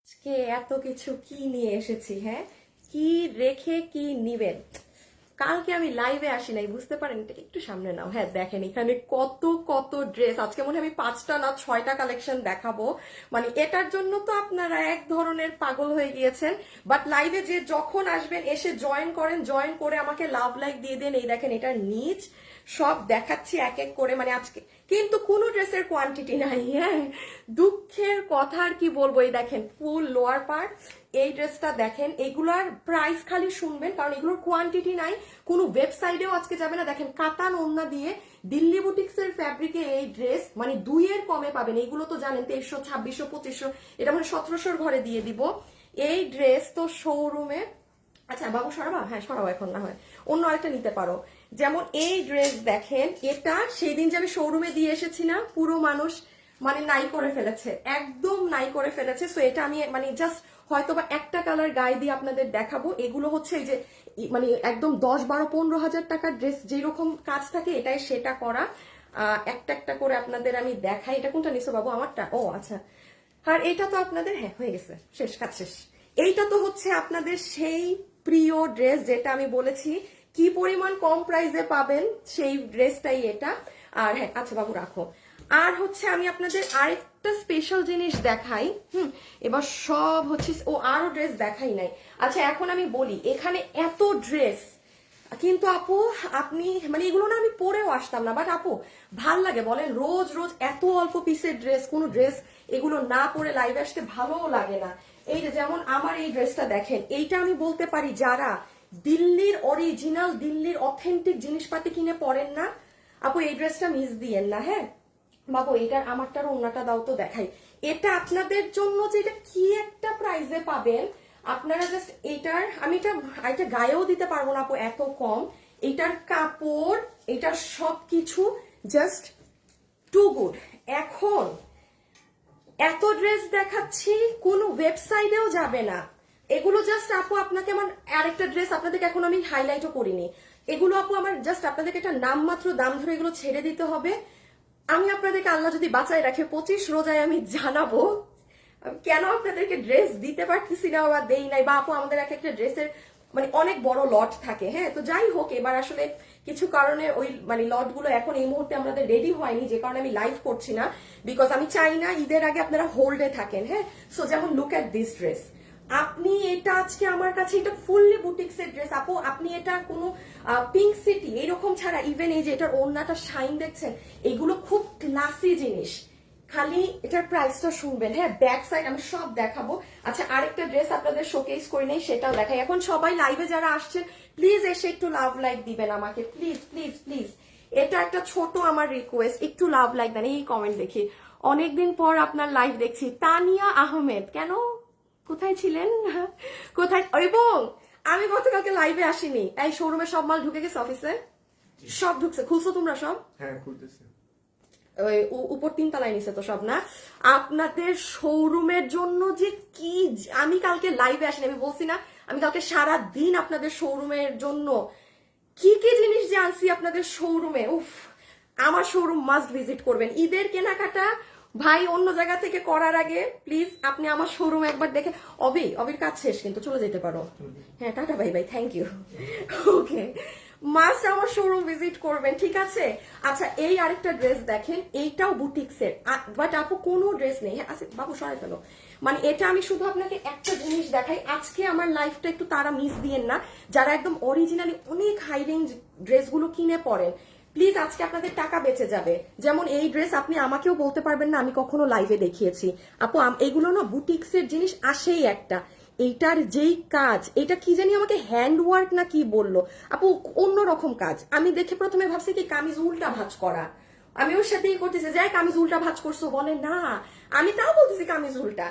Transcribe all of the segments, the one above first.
আজকে এত কিছু কি নিয়ে এসেছি, হ্যাঁ, কি রেখে কি নিবেন। কালকে আমি লাইভে আসি নাই, বুঝতে পারেন, এটা একটু সামনে নাও। হ্যাঁ দেখেন এখানে কত কত ড্রেস, আজকে মনে হয় আমি 5টা না 6টা কালেকশন দেখাবো। মানে এটার জন্য তো আপনারা এক ধরনের পাগল হয়ে গিয়েছেন, বাট লাইভে যে যখন আসবেন এসে জয়েন করেন, জয়েন করে আমাকে লাভ লাইক দিয়ে দেন। এই দেখেন এটার নিচ সব দেখাচ্ছি এক এক করে, মানে আজকে কিন্তু কোনো ড্রেসের কোয়ান্টিটি নাই। হ্যাঁ, দুঃখের কথা আর কি বলবো। এই দেখেন ফুল লোয়ার পার্ট, এই ড্রেসটা দেখেন, এগুলার প্রাইস খালি শুনবেন কারণ এগুলোর কোয়ান্টিটি নাই। কোনো ওয়েবসাইটেও আজকে যাবে না। দেখেন কাতান ওন্না দিয়ে দিল্লি বুটিক্সের ফ্যাব্রিকে এই ড্রেস, মানে 2-এর কমে পাবেন। এইগুলো তো জানেন 2300, 2600, 2500, এটা মানে 1700-র ঘরে দিয়ে দিব। এই ড্রেস তো শোরুমে, আচ্ছা বাবু সরাবা, হ্যাঁ সরাও এখন, না হয় অন্য আরেকটা নিতে পারো। যেমন এই ড্রেস দেখেন, এটা সেই দিন যে আমি শোরুমে দিয়ে এসেছি না, পুরো মানুষ মানে নাই করে ফেলেছে, একদম নাই করে ফেলেছে। সো এটা আমি মানে জাস্ট হয়তো বা একটা কালার গায়ে দিয়ে আপনাদের দেখাবো। এগুলো হচ্ছে এই যে মানে একদম 10, 12, 15 হাজার টাকার ড্রেস যেরকম কাজ থাকে এটাই সেটা করা। একটা একটা করে আপনাদের আমি দেখাই। এটা কোনটা নিছো বাবু? আমারটা? ও আচ্ছা। আর এটা তো আপনাদের, হ্যাঁ হয়ে গেছে, শেষ কাজ শেষ। এইটা তো হচ্ছে আপনাদের সেই প্রিয় ড্রেস যেটা আমি বলেছি কি পরিমাণ কম প্রাইসে পাবেন, সেই ড্রেসটাই এটা। আর হ্যাঁ আচ্ছা বাবু রাখো। আর হচ্ছে আমি আপনাদের আরেকটা স্পেশাল জিনিস দেখাই। এবার সব হচ্ছে ও আরো ড্রেস দেখাই নাই। আচ্ছা এখন আমি বলি, এখানে এত ড্রেস কিন্তু আপু আপনি মানে এগুলো না আমি পরেও আসতাম না, বাট আপু ভাল লাগে বলেন? রোজ রোজ এত অল্প পিসের ড্রেস, কোন ড্রেস এগুলো না পরে লাইভে আসতে ভালোও লাগে না। এই যে যেমন আমার এই ড্রেসটা দেখেন, এইটা আমি বলতে পারি যারা দিল্লির অরিজিনাল, দিল্লির অথেন্টিক জিনিসপাতি কিনে পরেন না, আপু এই ড্রেসটা মিস দিয়েন না। হ্যাঁ বাবু এটার আমারটার অন্যটা দাও তো দেখাই। এটা আপনাদের জন্য যে এটা কি একটা প্রাইসে পাবেন, আপনারা জাস্ট এটার, আমি এটা গায়েও দিতে পারবো না আপু, এত কম। এটার কাপড়, এটার সবকিছু জাস্ট টু গুড। এখন এত ড্রেস দেখাচ্ছি, কোনো ওয়েবসাইটেও যাবে না এগুলো। জাস্ট আপু আপনাকে আমার আরেকটা ড্রেস আপনাদেরকে এখন আমি হাইলাইটও করিনি, এগুলো আপু আমার জাস্ট আপনাদেরকে একটা নামমাত্র দাম ধরে এগুলো ছেড়ে দিতে হবে। আমি আপনাদেরকে আল্লাহ যদি বাঁচায় রাখে 25 রোজায় আমি জানাবো কেন আপনাদেরকে ড্রেস দিতে পারতেছি না বা দেই নাই। বা আপু আমাদের এক একটা ড্রেসের মানে অনেক বড় লট থাকে। হ্যাঁ তো যাই হোক, এবার আসলে কিছু কারণে ওই মানে লট গুলো এখন এই মুহূর্তে আমাদের রেডি হয়নি, যে কারণে আমি লাইভ করছি না, বিকজ আমি চাই না ঈদের আগে আপনারা হোল্ডে থাকেন। হ্যাঁ সো যেমন লুক এট দিস ড্রেস, আপনি এটা আজকে আমার কাছে এটা ফুললি বুটিক্স এর ড্রেস আপু। আপনি এটা কোনো পিঙ্ক সিটি এইরকম ছাড়া, ইভেন এই যে এটার ওড়নাটা শাইন দেখছেন, এগুলো খুব ক্লাসি জিনিস। খালি এটার প্রাইসটা শুনবেন। হ্যাঁ ব্যাক সাইড আমি সব দেখাবো। আচ্ছা আরেকটা ড্রেস আপনাদের শোকেস করে নেই, সেটাও দেখাই। এখন সবাই লাইভে যারা আসছেন প্লিজ এসে একটু লাভ লাইক দিবেন আমাকে, প্লিজ প্লিজ প্লিজ। এটা একটা ছোট আমার রিকোয়েস্ট, একটু লাভ লাইক দেন। এই কমেন্ট দেখি, অনেকদিন পর আপনার লাইভ দেখছি। তানিয়া আহমেদ, কেন কোথায় ছিলেন? কোথায়? এবং আমি গতকালকে লাইভে আসিনি, এই শোরুমে সব মাল ঢুকে গেছে, অফিসে সব ঢুকছে। খুলছো তোমরা সব? হ্যাঁ খুলতেছে। ওই উপর 3 তলায় নিচে তো সব না। আপনাদের শোরুমের জন্য যে কি, আমি কালকে লাইভে আসিনি, আমি বলছি না আমি কালকে সারা দিন আপনাদের শোরুমের জন্য কি কি জিনিস যে আনছি আপনাদের শোরুমে। উফ, আমার শোরুম মাস্ট ভিজিট করবেন। ঈদের কেনাকাটা ভাই অন্য জায়গা থেকে করার আগে প্লিজ আপনি আমার শোরুম একবার দেখে। অবির কাজ শেষ, কিন্তু চলে যেতে পারো। হ্যাঁ টাটা bye bye, thank you. Okay, must আমার শোরুম ভিজিট করবেন, ঠিক আছে? আচ্ছা এই আরেকটা ড্রেস দেখেন, এইটাও বুটিক্সের, বাট আপু কোনো ড্রেস নেই। হ্যাঁ আচ্ছা বাবু সরাই ফেলো। মানে এটা আমি শুধু আপনাকে একটা জিনিস দেখাই, আজকে আমার লাইফটা একটু তারা মিস দিয়েন না যারা একদম অরিজিনালি অনেক হাই রেঞ্জ ড্রেসগুলো কিনে পড়েন। প্লিজ আজকে আপনাদের টাকা বেঁচে যাবে। যেমন এই ড্রেস আপনি আমাকেও বলতে পারবেন না আমি কখনো লাইভে দেখিয়েছি। আপু এগুলো না বুটিক্সের জিনিস আসেই একটা, এইটার যেই কাজ, এটা কি জানি আমাকে হ্যান্ড ওয়ার্ক না কি বললো আপু, অন্যরকম কাজ। আমি দেখে প্রথমে ভাবছি কি কামিজ উল্টা ভাঁজ করা, আমি ওর সাথেই করতেছি, যাই কামিজ উল্টা ভাঁজ করছো, বলে না আমি তাও বলতেছি কামিজ উল্টা।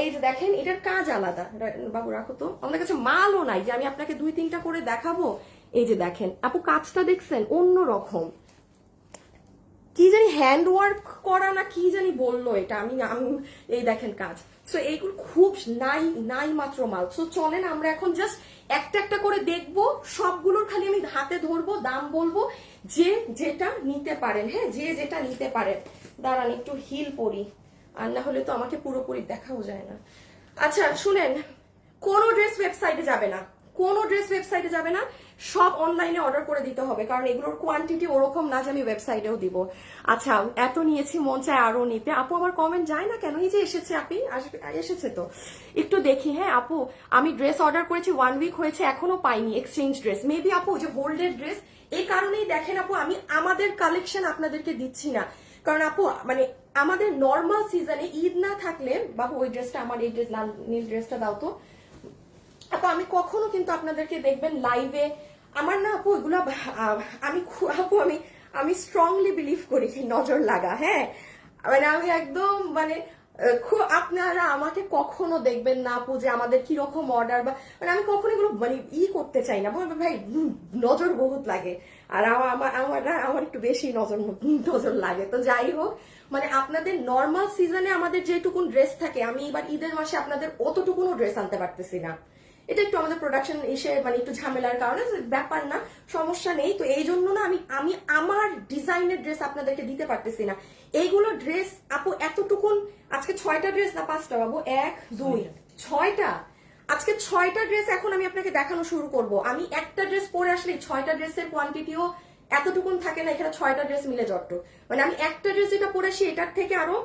এই যে দেখেন এটার কাজ আলাদা। বাবু রাখো তো, আমাদের কাছে মালও নাই যে আমি আপনাকে 2-3টা করে দেখাবো। এই যে দেখেন আপু কাজটা দেখছেন, অন্যরকম, কি জানি হ্যান্ড ওয়ার্ক করা না কি জানি বললো এটা, আমি এই দেখেন কাজ। সো এইগুলো খুব নাই নাই মাত্র মাল। সো চলেন আমরা এখন জাস্ট একটা একটা করে দেখবো, সবগুলোর খালি আমি হাতে ধরবো, দাম বলবো, যে যেটা নিতে পারেন। হ্যাঁ যে যেটা নিতে পারেন। দাঁড়ান একটু হিল পরি, আর না হলে তো আমাকে পুরোপুরি দেখাও যায় না। আচ্ছা শুনেন, কোনো ড্রেস ওয়েবসাইটে যাবে না, কোনো ড্রেস ওয়েবসাইটে যাবে না, সব অনলাইনে অর্ডার করে দিতে হবে, কারণ এগুলোর কোয়ান্টিটি ওরকম না যে আমি ওয়েবসাইটেও দিব। আচ্ছা এত নিয়েছি, মন চায় আরো নিতে। আপু আমার কমেন্ট যায় না কেন? এই যে এসেছে, আপনি এসেছে তো, একটু দেখি। হ্যাঁ আপু, আমি ড্রেস অর্ডার করেছি 1 উইক হয়েছে, এখনো পাইনি এক্সচেঞ্জ ড্রেস। মেবি আপু যে হোল্ডেড ড্রেস, এই কারণেই দেখেন আপু আমি আমাদের কালেকশন আপনাদেরকে দিচ্ছি না, কারণ আপু মানে আমাদের নর্মাল সিজনে ঈদ না থাকলে, বাবু ওই ড্রেসটা আমার, এই ড্রেস লাল নীল ড্রেসটা দাও তো আপু, আমি কখনো কিন্তু আপনাদেরকে দেখবেন লাইভে আমার না আপু এগুলো আমি আপু আমি স্ট্রংলি বিলিভ করি নজর লাগা। হ্যাঁ মানে আমি একদম মানে আপনারা আমাকে কখনো দেখবেন না আপু যে আমাদের কিরকম অর্ডার বা মানে আমি কখনো এগুলো মানে করতে চাই না ভাই, নজর বহুত লাগে। আর আমার একটু বেশি নজর লাগে। তো যাই হোক, মানে আপনাদের নর্মাল সিজনে আমাদের যেটুকুন ড্রেস থাকে, আমি এবার ঈদের মাসে আপনাদের অতটুকুনও ড্রেস আনতে পারতেছি না। এটা একটু আমাদের প্রোডাকশন এসে মানে একটু ঝামেলার কারণে, ব্যাপার না, সমস্যা নেই। তো এই জন্য না আমি আমার ডিজাইনের ড্রেস আপনাদেরকে দিতে পারতেছি না। এইগুলো ড্রেস আপু এতটুকুন, আজকে 6টা ড্রেস না 5টা বাবু? 1 2 6টা, আজকে 6টা ড্রেস এখন আমি আপনাকে দেখানো শুরু করব। আমি একটা ড্রেস পরে আসলে 6টা ড্রেসের কোয়ান্টিটিও এতটুকুন থাকে না, এখানে 6টা ড্রেস মিলে যত, মানে আমি একটা ড্রেস যেটা পরে আসি এটার থেকে আরো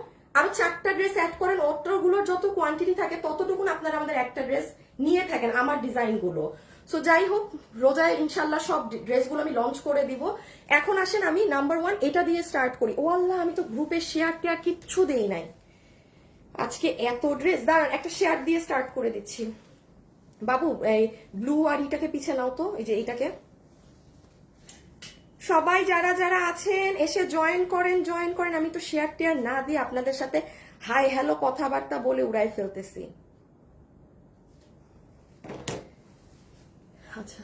4টা ড্রেস অ্যাড করেন, অতগুলোর যত কোয়ান্টিটি থাকে ততটুকুন আপনারা আমাদের একটা ড্রেস নিয়ে থাকেন আমার ডিজাইন গুলো। সো যাই হোক, রোজায় ইনশাল্লাহ সব ড্রেসগুলো আমি লঞ্চ করে দিব। এখন আসেন আমি নাম্বার 1 এটা দিয়ে স্টার্ট করি। ও আল্লাহ, আমি তো গ্রুপে শেয়ার টেয়ার কিচ্ছু দেই নাই আজকে, এত ড্রেস। দাঁড়ান একটা শেয়ার দিয়ে স্টার্ট করে দিচ্ছি। বাবু এই ব্লু আর এটাকে পিছে নাও তো, এই যে এইটাকে। সবাই যারা যারা আছেন এসে জয়েন করেন। আমি তো শেয়ার টেয়ার না দিয়ে আপনাদের সাথে হাই হ্যালো কথাবার্তা বলে উড়াই ফেলতেছি। আচ্ছা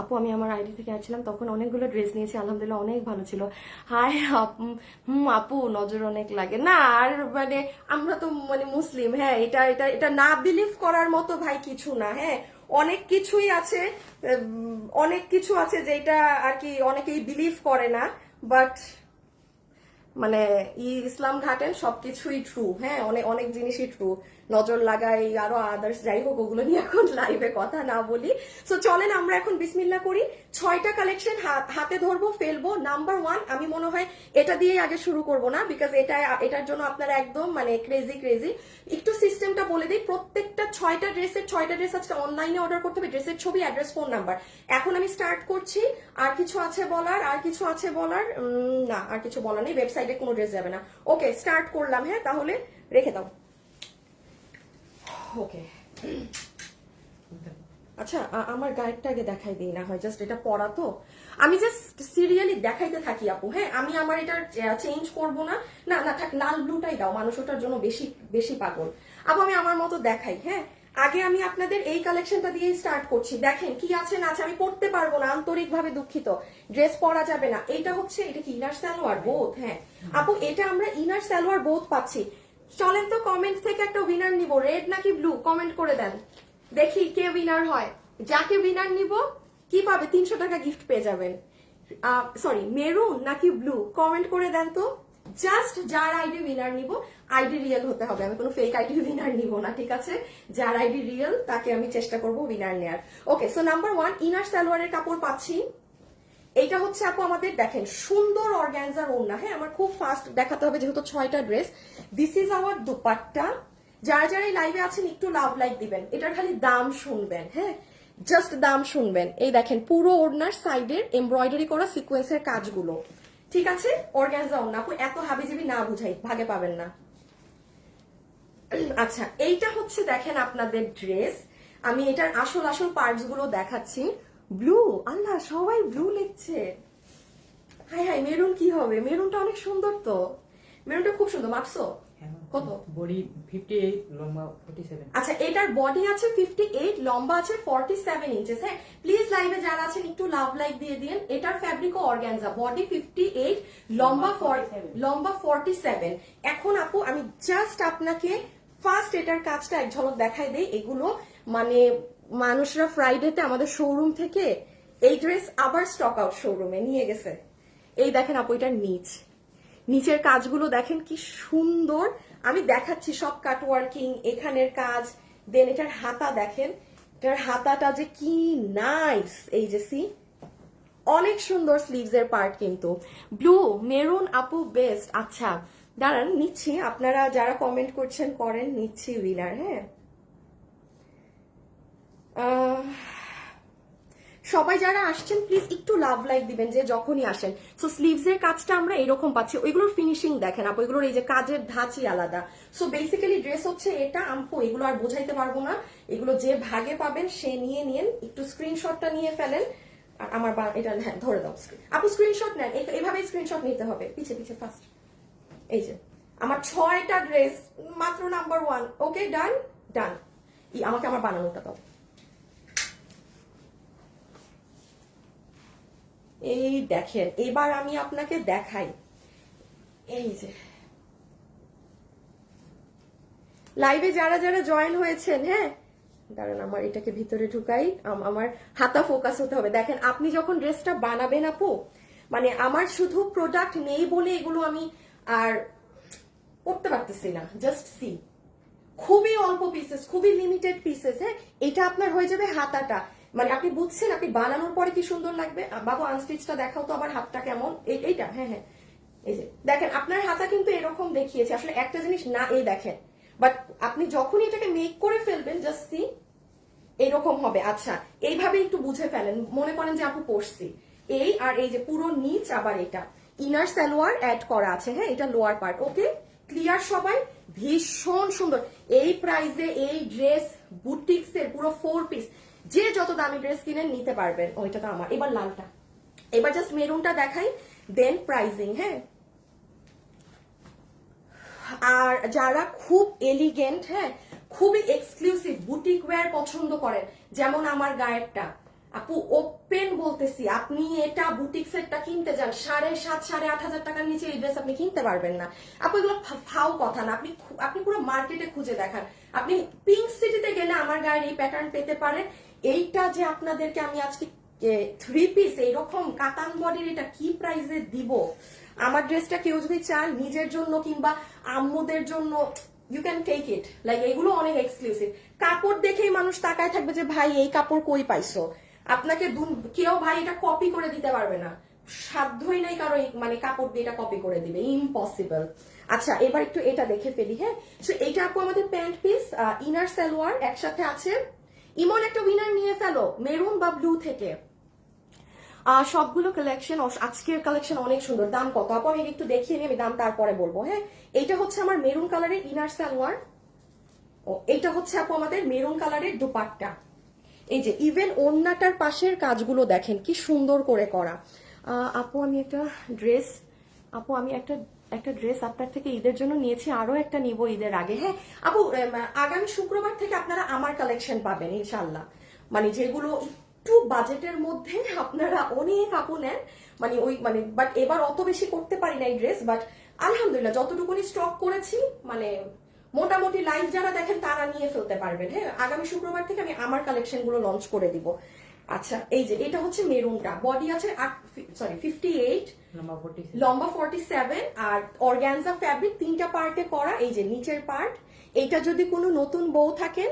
আপু, আমি আমার আইডি থেকে আসছিলাম, তখন অনেকগুলো ড্রেস নিয়েছি, আলহামদুলিল্লাহ অনেক ভালো ছিল। হাই আপু নজর অনেক লাগে না। আর মানে আমরা তো মানে মুসলিম, হ্যাঁ এটা এটা এটা না বিলিভ করার মতো ভাই কিছু না। হ্যাঁ অনেক কিছুই আছে, অনেক কিছু আছে যেটা আর কি অনেকেই বিলিভ করে না, বাট মানে ইসলাম ঘাটেন সবকিছুই ট্রু। হ্যাঁ অনেক অনেক জিনিসই ট্রু, নজর লাগাই আরো আদার্স, যাই হোক ওগুলো নিয়ে এখন লাইভে কথা না বলি। সো চলেন আমরা এখন বিসমিল্লাহ করি। 6টা কালেকশন হাতে ধরবো, ফেলবো। নাম্বার 1 আমি মনে হয় এটা দিয়ে আগে শুরু করব না, বিকজ এটার জন্য আপনারা একদম মানে ক্রেজি। একটু সিস্টেমটা বলে দিই। প্রত্যেকটা 6টা ড্রেস আজকে অনলাইনে অর্ডার করতে হবে, ড্রেসের ছবি, অ্যাড্রেস, ফোন নাম্বার। এখন আমি স্টার্ট করছি। আর কিছু আছে বলার? না আর কিছু বলার নেই, ওয়েবসাইটে কোনো ড্রেস যাবে না। ওকে স্টার্ট করলাম। হ্যাঁ তাহলে রেখে দাও। ওকে আচ্ছা, আমার গায়েরটা আগে দেখাই দিই না হয়, জাস্ট এটা পরা তো, আমি জাস্ট সিরিয়ালি দেখাইতে থাকি আপু। হ্যাঁ আমি আমার এটা চেঞ্জ করব না, না না থাক, লাল ব্লুটাই দাও, মানুষ ওটার জন্য বেশি বেশি পাগল। আপু আমি আমার মতো দেখাই। হ্যাঁ আগে আমি আপনাদের এই কালেকশনটা দিয়ে স্টার্ট করছি। দেখেন কি আছে না আছে, আমি পড়তে পারবো না, আন্তরিকভাবে দুঃখিত, ড্রেস পরা যাবে না। এটা হচ্ছে, এটা কি ইনার সালোয়ার বোথ? হ্যাঁ আপু এটা আমরা ইনার সালোয়ার বোথ পাচ্ছি। চলেন তো কমেন্ট থেকে একটা উইনার নিব, রেড নাকি ব্লু কমেন্ট করে দেন, দেখি কে উইনার হয়। যাকে উইনার নিব কি পাবে, 300 টাকা গিফট পেয়ে যাবেন। সরি মেরুন নাকি ব্লু কমেন্ট করে দেন তো। জাস্ট যার আইডি উইনার নিব, আইডি রিয়েল হতে হবে, আমি কোনো ফেক আইডি উইনার নিব না, ঠিক আছে? যার আইডি রিয়েল তাকে আমি চেষ্টা করব উইনার নেয়ার। ওকে সো নাম্বার 1 ইনার সালোয়ারের কাপড় পাচ্ছি। এইটা হচ্ছে আপু আমাদের দেখেন সুন্দর অর্গানজার ওড়না। হ্যাঁ আমার খুব ফাস্ট দেখাতে হবে যেহেতু 6টা dress. This is our dupatta. যারা যারা এই লাইভে আছেন একটু লাভ লাইক দিবেন, এটার খালি দাম শুনবেন। হ্যাঁ জাস্ট দাম শুনবেন। এই দেখেন পুরো ওড়নার সাইডের এমব্রয়ডারি করা সিকোয়েন্সের কাজগুলো, ঠিক আছে? অর্গানজা ওড়না আপু, এত হাবিজাবি না বুঝাই, ভাগে পাবেন না। আচ্ছা এইটা হচ্ছে দেখেন আপনাদের ড্রেস, আমি এটার আসল পার্টস গুলো দেখাচ্ছি। ব্লু, আল্লাহ সবাই ব্লু লিখছে। হাই মেরুন কি হবে, মেরুনটা অনেক সুন্দর তো, মেরুনটা খুব সুন্দর। মাপছো কত? বডি 58, লম্বা 47। আচ্ছা এটার বডি আছে 58, লম্বা আছে 47 ইঞ্চেস। হ্যাঁ প্লিজ লাইভে যারা আছেন একটু লাভ লাইক দিয়ে দিন। এটার ফ্যাব্রিকও অর্গানজা, বডি 58, লম্বা 47। এখন আপু আমি জাস্ট আপনাকে ফার্স্ট এটার কাজটা এক ঝলক দেখাই দেই। এগুলো মানে মানুষরা ফ্রাইডেতে আমাদের শোরুম থেকে এই ড্রেস আবার স্টক আউট শোরুমে নিয়ে গেছে। এই দেখেন আপু এটার নিচের কাজগুলো দেখেন কি সুন্দর, আমি দেখাচ্ছি সব কাট ওয়ার্কিং, এখানের কাজ, দেন এটার হাতা দেখেন, এটার হাতাটা যে কি নাইস, এই যে সি অনেক সুন্দর স্লিভস এর পার্ট কিন্তু। ব্লু মেরুন আপু বেস্ট। আচ্ছা দাঁড়ান নিচ্ছি, আপনারা যারা কমেন্ট করছেন করেন, নিচ্ছি উইনার। হ্যাঁ সবাই যারা আসছেন প্লিজ একটু লাভ লাইক দিবেন যে যখনই আসেন। সো স্লিভস এর কাজটা আমরা এরকম পাচ্ছি, ওইগুলোর ফিনিশিং দেখেন আপু, এগুলোর এই যে কাজের ধাঁচই আলাদা। সো বেসিক্যালি ড্রেস হচ্ছে এটা আমপু, এগুলো আর বোঝাইতে পারবো না, এগুলো যে ভাগে পাবেন সে নিয়ে নিন, একটু স্ক্রিনশটটা নিয়ে ফেলেন। আর আমার এটা হ্যাঁ ধরে দাও আপু, স্ক্রিনশট নেন, এইভাবে স্ক্রিনশট নিতে হবে, পিছে পিছে ফার্স্ট। এই যে আমার 6টা ড্রেস মাত্র নাম্বার 1। ওকে ডান ডান। আমাকে আমার বানানোটা দাও। এই দেখেন, এবার আমি আপনাকে দেখাই, এই যে লাইভে যারা যারা জয়েন হয়েছেন, হ্যাঁ দাঁড়ান আমার এটাকে ভিতরে ঢুকাই, আমার হাতা ফোকাস হতে হবে। দেখেন আপনি যখন ড্রেসটা বানাবেন আপু, মানে আমার শুধু প্রোডাক্ট নেই বলে এগুলো আমি আর করতে পারতেছি না, জাস্ট সি খুবই অল্প পিসেস, খুবই লিমিটেড পিসেস। হ্যাঁ এটা আপনার হয়ে যাবে হাতাটা, মানে আপনি বুঝছেন, আপনি বানানোর পরে কি সুন্দর লাগবে। বাবু আনস্টিচটা দেখাও তো আবার, হাতটা কেমন, এইটা হ্যাঁ হ্যাঁ এই যে দেখেন আপনার হাতা কিন্তু এরকম দেখিয়েছে, আসলে একটা জিনিস না, এই দেখেন, বাট আপনি যখনই এটাকে মেক করে ফেলবেন জাস্ট সি এইরকম হবে। আচ্ছা এইভাবে একটু বুঝে ফেলেন, মনে করেন যে আপু পড়ছি এই, আর এই যে পুরো নিচ, আবার এটা ইনার সালোয়ার অ্যাড করা আছে। হ্যাঁ এটা লোয়ার পার্ট। ওকে ক্লিয়ার সবাই, ভীষণ সুন্দর। এই প্রাইসে এই ড্রেস বুটিক্স এর পুরো 4 পিস, যে যত দামি ড্রেস কিনেন নিতে পারবেন। ওইটা তো আমার। এবার লালটা, এবার জাস্ট মেরুনটা দেখাই, দেন প্রাইজিং। হ্যাঁ আর যারা খুব এলিগেন্ট, হ্যাঁ খুবই এক্সক্লুসিভ বুটিক ওয়্যার পছন্দ করেন, যেমন আমার গায়েরটা আপু, ওপেন বলতেছি, আপনি এটা বুটিক সেটটা কিনতে যান 7,500 8,500 টাকার নিচে এই ড্রেস আপনি কিনতে পারবেন না আপু, এগুলো ফাও কথা না। আপনি পুরো মার্কেটে খুঁজে দেখান, আপনি পিঙ্ক সিটিতে গেলে আমার গায়ের এই প্যাটার্ন পেতে পারেন। এইটা যে আপনাদেরকে আমি আজকে 3 পিস এইরকম কাতান বডির, এটা কি প্রাইসে দিব। আমার ড্রেসটা কেউ যদি চান নিজের জন্য কিংবা আম্মুদের জন্য, you can take it, like এগুলো অনেক এক্সক্লুসিভ। কাপড় দেখেই মানুষ তাকায় থাকবে যে ভাই এই কাপড় কই পাইছো। আপনাকে কেউ ভাই এটা কপি করে দিতে পারবে না, সাধ্যই নাই কারো মানে কাপড় দিয়ে এটা কপি করে দিবে, ইম্পসিবল। আচ্ছা এবার একটু এটা দেখে ফেলি। হ্যাঁ সো এটা আপু আমাদের প্যান্ট পিস, ইনার সালোয়ার একসাথে আছে। ইমন একটা উইনার নিয়ে ফেলো মেরুন বা ব্লু থেকে। সবগুলো কালেকশন, আজকের কালেকশন অনেক সুন্দর। দাম কত আপু আমি একটু দেখিয়ে নিই, আমি দাম তারপরে বলবো। হ্যাঁ এইটা হচ্ছে আমার মেরুন কালারের ইনার সালোয়ার, ও এইটা হচ্ছে আপু আমাদের মেরুন কালারের দুপাট্টা। এই যে ইভেন ওড়নাটার পাশের কাজগুলো দেখেন কি সুন্দর করে করা। আপু আমি একটা ড্রেস, আপু আমি একটা ড্রেস আপনার থেকে ঈদের জন্য নিয়েছি, আরো একটা নিব ঈদের আগে। হ্যাঁ আপু আগামী শুক্রবার থেকে আপনারা আমার কালেকশন পাবেন ইনশাল্লাহ, মানে যেগুলো একটু বাজেটের মধ্যে আপনারা অনেক আপু নেন, মানে ওই মানে বাট এবার অত বেশি করতে পারি না এই ড্রেস, বাট আলহামদুলিল্লাহ যতটুকুনি স্টক করেছি মানে মোটামুটি লাইভ যারা দেখেন তারা নিয়ে ফেলতে পারবেন। হ্যাঁ আগামী শুক্রবার থেকে আমি আমার কালেকশন গুলো লঞ্চ করে দিব। আচ্ছা এই যে এটা হচ্ছে মেরুনটা, বডি আছে 58, লম্বা 47, আর অর্গানজা ফ্যাব্রিক 3টা পার্টে করা। এই যে নিচের পার্ট, এইটা যদি কোনো নতুন বউ থাকেন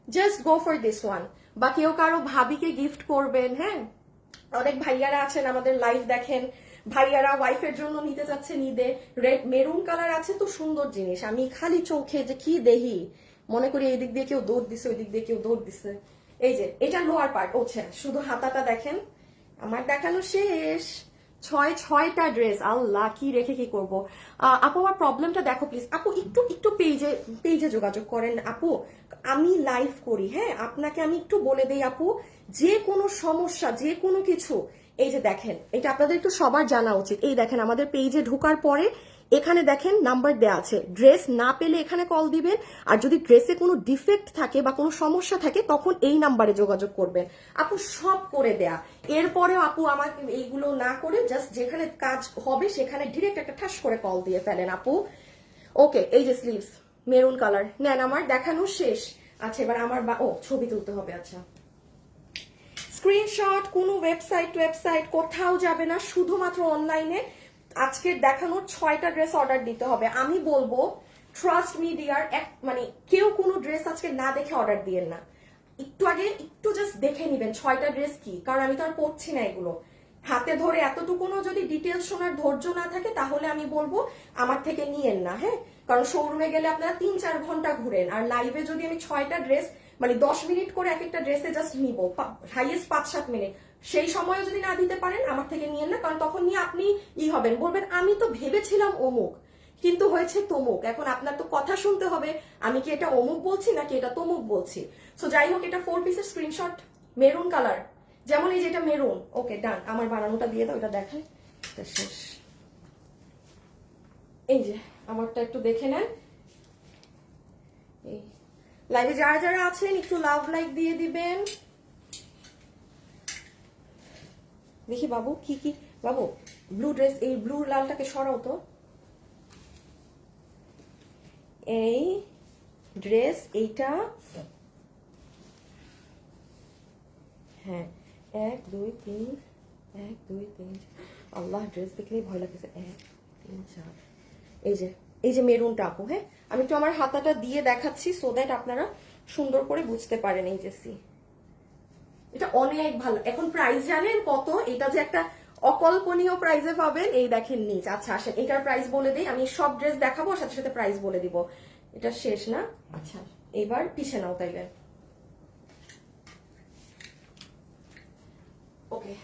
just go for this one, বা কেউ কারো ভাবিকে গিফট করবেন। হ্যাঁ অনেক ভাইয়ারা আছেন আমাদের লাইভ দেখেন, ভাইয়ারা ওয়াইফের জন্য নিতে চাচ্ছেন ঈদে, রেড মেরুন কালার আছে তো সুন্দর জিনিস, আমি খালি চোখে যে কি দেহি মনে করি এই দিক দিয়ে কেউ দৌড় দিছে, ওই দিক দিয়ে কেউ দৌড় দিছে। এই যে এটা লোয়ার পার্ট, ওছে শুধু হাতাটা দেখেন। আমার দেখানো শেষ, 6টা ড্রেস, আল্লাহ কি রেখে কি করবো। আপু আমার প্রবলেমটা দেখো প্লিজ আপু, একটু পেজে যোগাযোগ করেন আপু, আমি লাইভ করি। হ্যাঁ আপনাকে আমি একটু বলে দেই আপু, যে কোনো সমস্যা যে কোনো কিছু, এই যে দেখেন এটা আপনাদের একটু সবার জানা উচিত। এই দেখেন আমাদের পেজে ঢোকার পরে এখানে দেখেন নাম্বার দেয়া আছে, ড্রেস না পেলে এখানে কল দিবেন, আর যদি ড্রেসে কোনো ডিফেক্ট থাকে বা কোনো সমস্যা থাকে তখন এই নাম্বারে যোগাযোগ করবেন। আপু সব করে দেয়া, এরপরেও আপু আমার এইগুলো না করে জাস্ট যেখানে কাজ হবে সেখানে ডিরেক্ট একটা ঠাস করে কল দিয়ে ফেলেন আপু। ওকে এই যে স্লিভস মেরুন কালার নেন, আমার দেখানো শেষ। আচ্ছা এবার আমার ছবি তুলতে হবে। আচ্ছা স্ক্রিনশট, কোনো ওয়েবসাইট কোথাও যাবে না, শুধুমাত্র অনলাইনে আজকের দেখানোর 6টা ড্রেস অর্ডার দিতে হবে। আমি বলবো ট্রাস্ট মি ডিয়ার, মানে কেউ কোনো ড্রেস আজকে না দেখে অর্ডার দিয়েন না, একটু আগে একটু জাস্ট দেখে নিবেন 6টা ড্রেস কি, কারণ আমি তো আর পড়ছি না এগুলো হাতে ধরে, এতটুকুনো যদি ডিটেলস শোনার ধৈর্য না থাকে তাহলে আমি বলবো আমার থেকে নিয়েন না। হ্যাঁ, কারণ শোরুমে গেলে আপনারা 3-4 ঘন্টা ঘুরেন, আর লাইভে যদি আমি 6টা ড্রেস মানে 10 মিনিট করে এক একটা ড্রেসে জাস্ট নিব, হাইয়েস্ট 5-7 মিনিট, সেই সময়ও যদি না দিতে পারেন আমার থেকে নিয়েন না, কারণ তখন নিয়ে আপনি হবেন, বলবেন আমি তো ভেবেছিলাম অমুক কিন্তু হয়েছে তমুক। এখন আপনার তো কথা শুনতে হবে, আমি কি এটা অমুক বলছি নাকি এটা তমুক বলছি। সো যাই হোক, এটা 4 পিসের স্ক্রিনশট, মেরুন কালার, যেমন এই যেটা মেরুন। ওকে ডান, আমার বানানোটা দিয়ে দাও, এটা দেখায়, এটা শেষ। এই যে আমারটা একটু দেখে নেন। এই লাইভে যারা যারা আছেন একটু লাভ লাইক দিয়ে দিবেন। দেখি বাবু কি কি, বাবু ব্লু ড্রেস, এই ব্লু লালটাকে সরাও তো। এই ড্রেস এইটা, হ্যাঁ 1 2 3, 1 2 3, আল্লাহ ড্রেস দেখলেই ভয় লাগতেছে, 1 3 4। এই যে মেরুনটা আপু, হ্যাঁ আমি একটু আমার হাতাটা দিয়ে দেখাচ্ছি সো দ্যাট আপনারা সুন্দর করে বুঝতে পারেন। এই যে সি, এটা অনেক ভালো। এখন প্রাইস জানেন কত? এটা যে একটা অকল্পনীয় প্রাইসে পাবেন, এই দেখেন নিচ। আচ্ছা আসেন এটার প্রাইস বলে দেই, আমি সব ড্রেস দেখাবো সাথে সাথে প্রাইস বলে দিব। এটা শেষ না? আচ্ছা এবার পিছে নাও তাইলে। ওকে,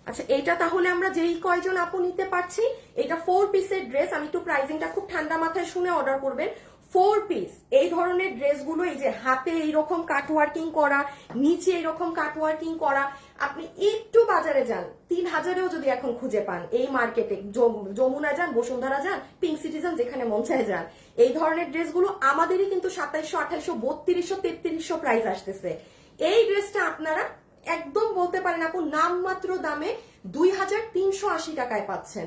আচ্ছা এইটা তাহলে আমরা যেই কয়জন আপু নিতে পারছি, এটা 4 পিসের ড্রেস। আমি একটু প্রাইসিংটা খুব ঠান্ডা মাথায় শুনে অর্ডার করবেন। 4 পিস এই ধরনের ড্রেসগুলো, এই যে হাতে এইরকম কাটওয়ার্কিং করা, নিচে এইরকম কাটওয়ার্কিং করা, আপনি একটু বাজারে যান, 3000-এও যদি এখন খুঁজে পান এই মার্কেটে, যমুনা যান, বসুন্ধরা যান, পিঙ্ক সিটি যান, যেখানে মন চায় যান, এই ধরনের ড্রেসগুলো আমাদেরই কিন্তু 2700, 2800, 3200, 3300 প্রাইস আসতেছে। এই ড্রেসটা আপনারা একদম বলতে পারেন আপু নামমাত্র দামে 2380 টাকায় পাচ্ছেন।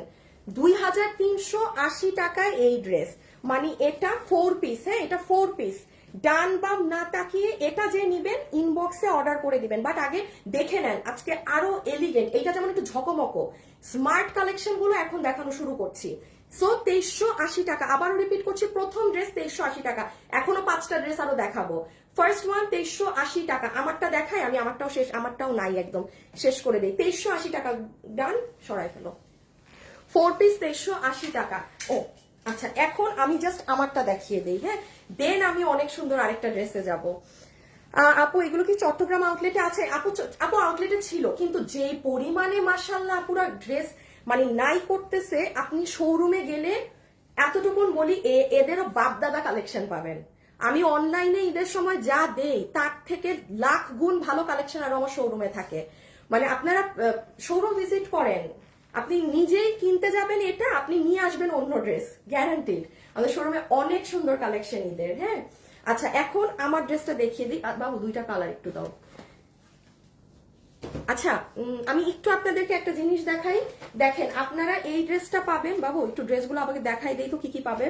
2380 টাকায় এই ড্রেস, মানে এটা 4 পিস। হ্যাঁ এটা 4 পিস, ডান বাম না তাকিয়ে এটা যে নিবেন ইনবক্সে অর্ডার করে দিবেন, বাট আগে দেখে নেন আজকে আরো এলিগেন্ট, এটা যেমন একটু ঝকমকো স্মার্ট কালেকশন গুলো এখন দেখানো শুরু করছি। সো 2380 টাকা, আবারও রিপিট করছি, প্রথম ড্রেস 2380 টাকা, এখনো 5টা ড্রেস আরো দেখাবো। ফার্স্ট ওয়ান 2380 টাকা, আমারটা দেখাই, আমি আমারটাও শেষ, আমারটাও নাই একদম শেষ করে দিই। 2380 টাকা, ডান, সরাই ফেলো। 4 পিস 2380 টাকা। ও আচ্ছা, এখন আমি জাস্ট আমারটা দেখিয়ে দিই, হ্যাঁ দেন আমি অনেক সুন্দর আরেকটা ড্রেসে যাব। আপু এগুলো কি চট্টগ্রাম আউটলেটে আছে? আপু আউটলেটে ছিল, কিন্তু যে পরিমাণে মাশাআল্লাহ পুরো ড্রেস মানে নাই করতেছে, আপনি শোরুমে গেলে এতটুকুন বলি এদেরও বাপদাদা কালেকশন পাবেন। আমি অনলাইনে ঈদের সময় যা দেই তার থেকে লাখ গুণ ভালো কালেকশন আরো আমার শোরুমে থাকে। মানে আপনারা শোরুম ভিজিট করেন, আপনি নিজেই কিনতে যাবেন এটা, আপনি নিয়ে আসবেন অন্য ড্রেস, গ্যারান্টিড। আমাদের শোরুমে অনেক সুন্দর কালেকশন ঈদের। হ্যাঁ আচ্ছা, এখন আমার ড্রেসটা দেখিয়ে দিই। বাবু 2টা কালার একটু দাও। আচ্ছা আমি একটু আপনাদেরকে একটা জিনিস দেখাই, দেখেন আপনারা এই ড্রেসটা পাবেন। বাবু একটু ড্রেসগুলো আমাকে দেখাই দেই তো কি কি পাবে।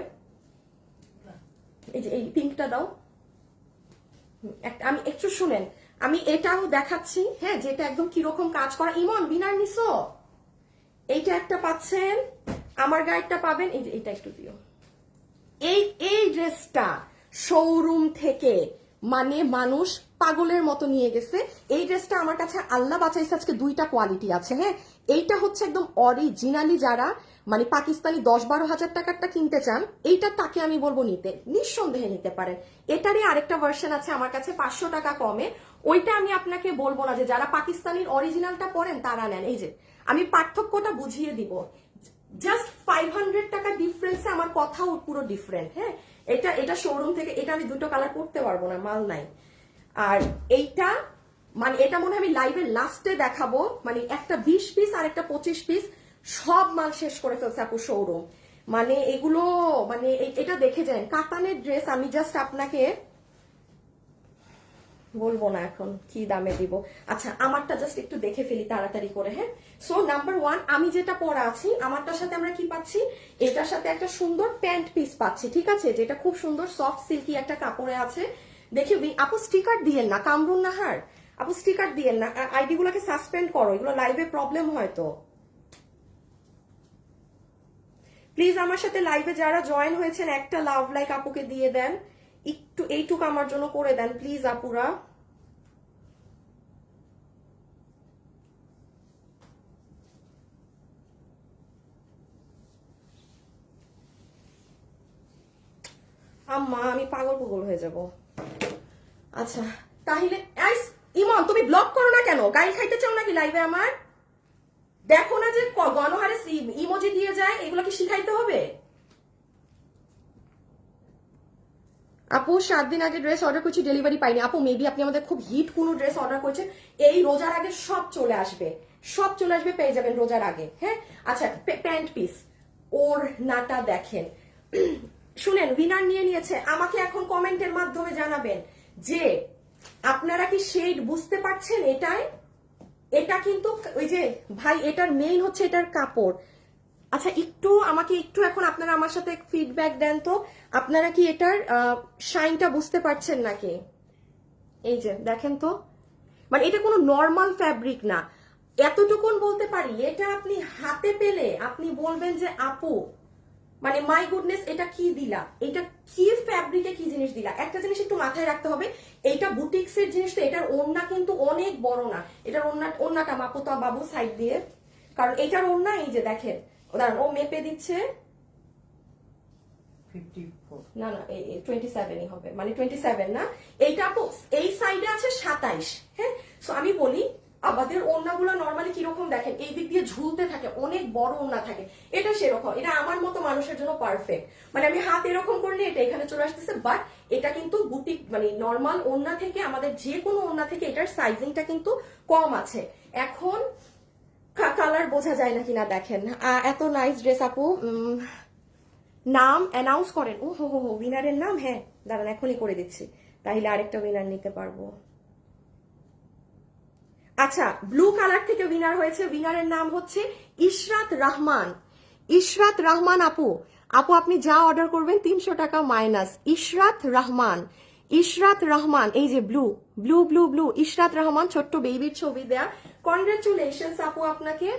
এই যে এই পিঙ্কটা দাও, আমি একটু শুনেন, আমি এটাও দেখাচ্ছি, হ্যাঁ যেটা একদম কিরকম কাজ করা। ইমন বিনার নিসো, এইটা একটা পাচ্ছেন, আমার গাইডটা পাবেন। এই যে এটা একটু দিও। এই ড্রেসটা শোরুম থেকে মানে মানুষ পাগলের মতো নিয়ে গেছে। এই ড্রেসটা আমার কাছে আল্লাহ বাঁচাইছে, আজকে 2টা কোয়ালিটি আছে। হ্যাঁ এইটা হচ্ছে একদম অরিজিনালি, যারা মানে পাকিস্তানি 10-12 হাজার টাকারটা কিনতে চান, এইটা তাকে আমি বলবো নিতে, নিঃসন্দেহে নিতে পারেন। এটারই আরেকটা ভার্সন আছে আমার কাছে 500 টাকা কমে, ওইটা আমি আপনাকে বলবো না, যে যারা পাকিস্তানির অরিজিনালটা পরেন তারা নেন। এই যে আমি পার্থক্যটা বুঝিয়ে দিব, জাস্ট 500 টাকা ডিফারেন্সে আমার কথাও পুরো ডিফারেন্ট। হ্যাঁ এটা শোরুম থেকে, এটা আমি 2টো কালার করতে পারবো না, মাল নাই। আর এইটা মানে এটা মনে হয় আমি লাইভের লাস্টে দেখাবো, মানে একটা 20 পিস আর একটা 25 পিস, সব মাল শেষ করে ফেলছে আপু শোরুম। মানে এগুলো মানে এটা দেখে যান, কাতানের ড্রেস। আমি জাস্ট আপনাকে বলবো না এখন কি দামে দিব। আচ্ছা আমারটা জাস্ট একটু দেখে ফেলি তাড়াতাড়ি করে। হ্যাঁ সো নাম্বার 1, আমি যেটা পরা আছি আমারটার সাথে আমরা কি পাচ্ছি, এটার সাথে একটা সুন্দর প্যান্ট পিস পাচ্ছি, ঠিক আছে, যেটা খুব সুন্দর সফট সিল্কি একটা কাপড়ে আছে। দেখি আপু স্টিকার দিয়েন না, কামরুন নাহার আপু স্টিকার দিয়েন না, আইডি গুলোকে সাসপেন্ড করো, এগুলো লাইভে প্রবলেম হয় তো। প্লিজ আমার সাথে লাইভে যারা জয়েন হয়েছেন একটা লাভ লাইক আপুকে দিয়ে দেন, একটু এইটুকু আমার জন্য করে দেন প্লিজ আপুরা। আম্মা আমি পাগল পাগল হয়ে যাব। আচ্ছা তাহলে ইমন তুমি ব্লক করো না কেন? গাইল খাইতে চাও নাকি লাইভে আমার? দেখো না যে গণহারে ইমোজি দিয়ে যায়, এগুলো কি শিখাইতে হবে? আপু 7 দিন আগে ড্রেস অর্ডার করছি, ডেলিভারি পাইনি। আপু মেবি আপনি আমাদের খুব হিট কোনো ড্রেস অর্ডার করছেন, এই রোজার আগে সব চলে আসবে, সব চলে আসবে, পেয়ে যাবেন রোজার আগে। হ্যাঁ আচ্ছা প্যান্ট পিস ওর নাটা দেখেন। শুনেন উইনার নিয়ে নিয়েছে, আমাকে এখন কমেন্টের মাধ্যমে জানাবেন যে আপনারা কি শেড বুঝতে পারছেন এটায়? এটা কিন্তু ওই যে ভাই এটার মেইন হচ্ছে এটার কাপড়। আচ্ছা একটু আমাকে একটু এখন আপনারা আমার সাথে ফিডব্যাক দেন তো, আপনারা কি এটার শাইনটা বুঝতে পারছেন নাকি? এই যে দেখেন তো, মানে এটা কোনো নর্মাল ফ্যাব্রিক না, এতটুকুন বলতে পারি। এটা আপনি হাতে পেলে আপনি বলবেন যে আপু মানে মাই গুডনেস এটা কি দিলা, এটা কি ফ্যাব্রিকে কি জিনিস দিলা। একটা জিনিস একটু মাথায় রাখতে হবে, এইটা বুটিক্স এর জিনিস তো, এটার ওড়না কিন্তু অনেক বড় না। এটার ওড়নাটা মাপো তো বাবু সাইড দিয়ে, কারণ এটার ওড়না এই যে দেখেন, দাঁড়ান ও মেপে দিচ্ছে, 54 না না 27ই হবে, মানে 27 না, এইটা আপু এই সাইডে আছে 27। হ্যাঁ সো আমি বলি আমাদের ওড়নাগুলো নরমালি কিরকম দেখেন, এই দিক দিয়ে ঝুলতে থাকে, অনেক বড় ওড়না থাকে, এটা সেরকম, এটা আমার মতো মানুষের জন্য পারফেক্ট। মানে আমি হাত এরকম করলে এটা এখানে চলে আসতেছে, বাট এটা কিন্তু বুটিক মানে নর্মাল ওড়না থেকে, আমাদের যে কোনো ওড়না থেকে এটার সাইজিংটা কিন্তু কম আছে। এখন কালার বোঝা যায় না কিনা দেখেন, এত নাইস ড্রেস আপু। নাম অ্যানাউন্স করেন। ও হো হো হো উইনারের নাম, হ্যাঁ দাঁড়ান এখনই করে দিচ্ছি, তাহলে আরেকটা উইনার নিতে পারবো। আচ্ছা ব্লু কালার থেকে উইনার হয়েছে, উইনারের নাম হচ্ছে ইশরাত রহমান। ইশরাত রহমান আপু, আপু আপনি যা অর্ডার করবেন 300 টাকা মাইনাস। ইশরাত রহমান, ইশরাত রহমান, এই যে blue blue blue blue, Ishrat Rahman, ছোট্ট বেবির ছবি দেয়া। কনগ্রাচুলেশনস আপু আপনাকে।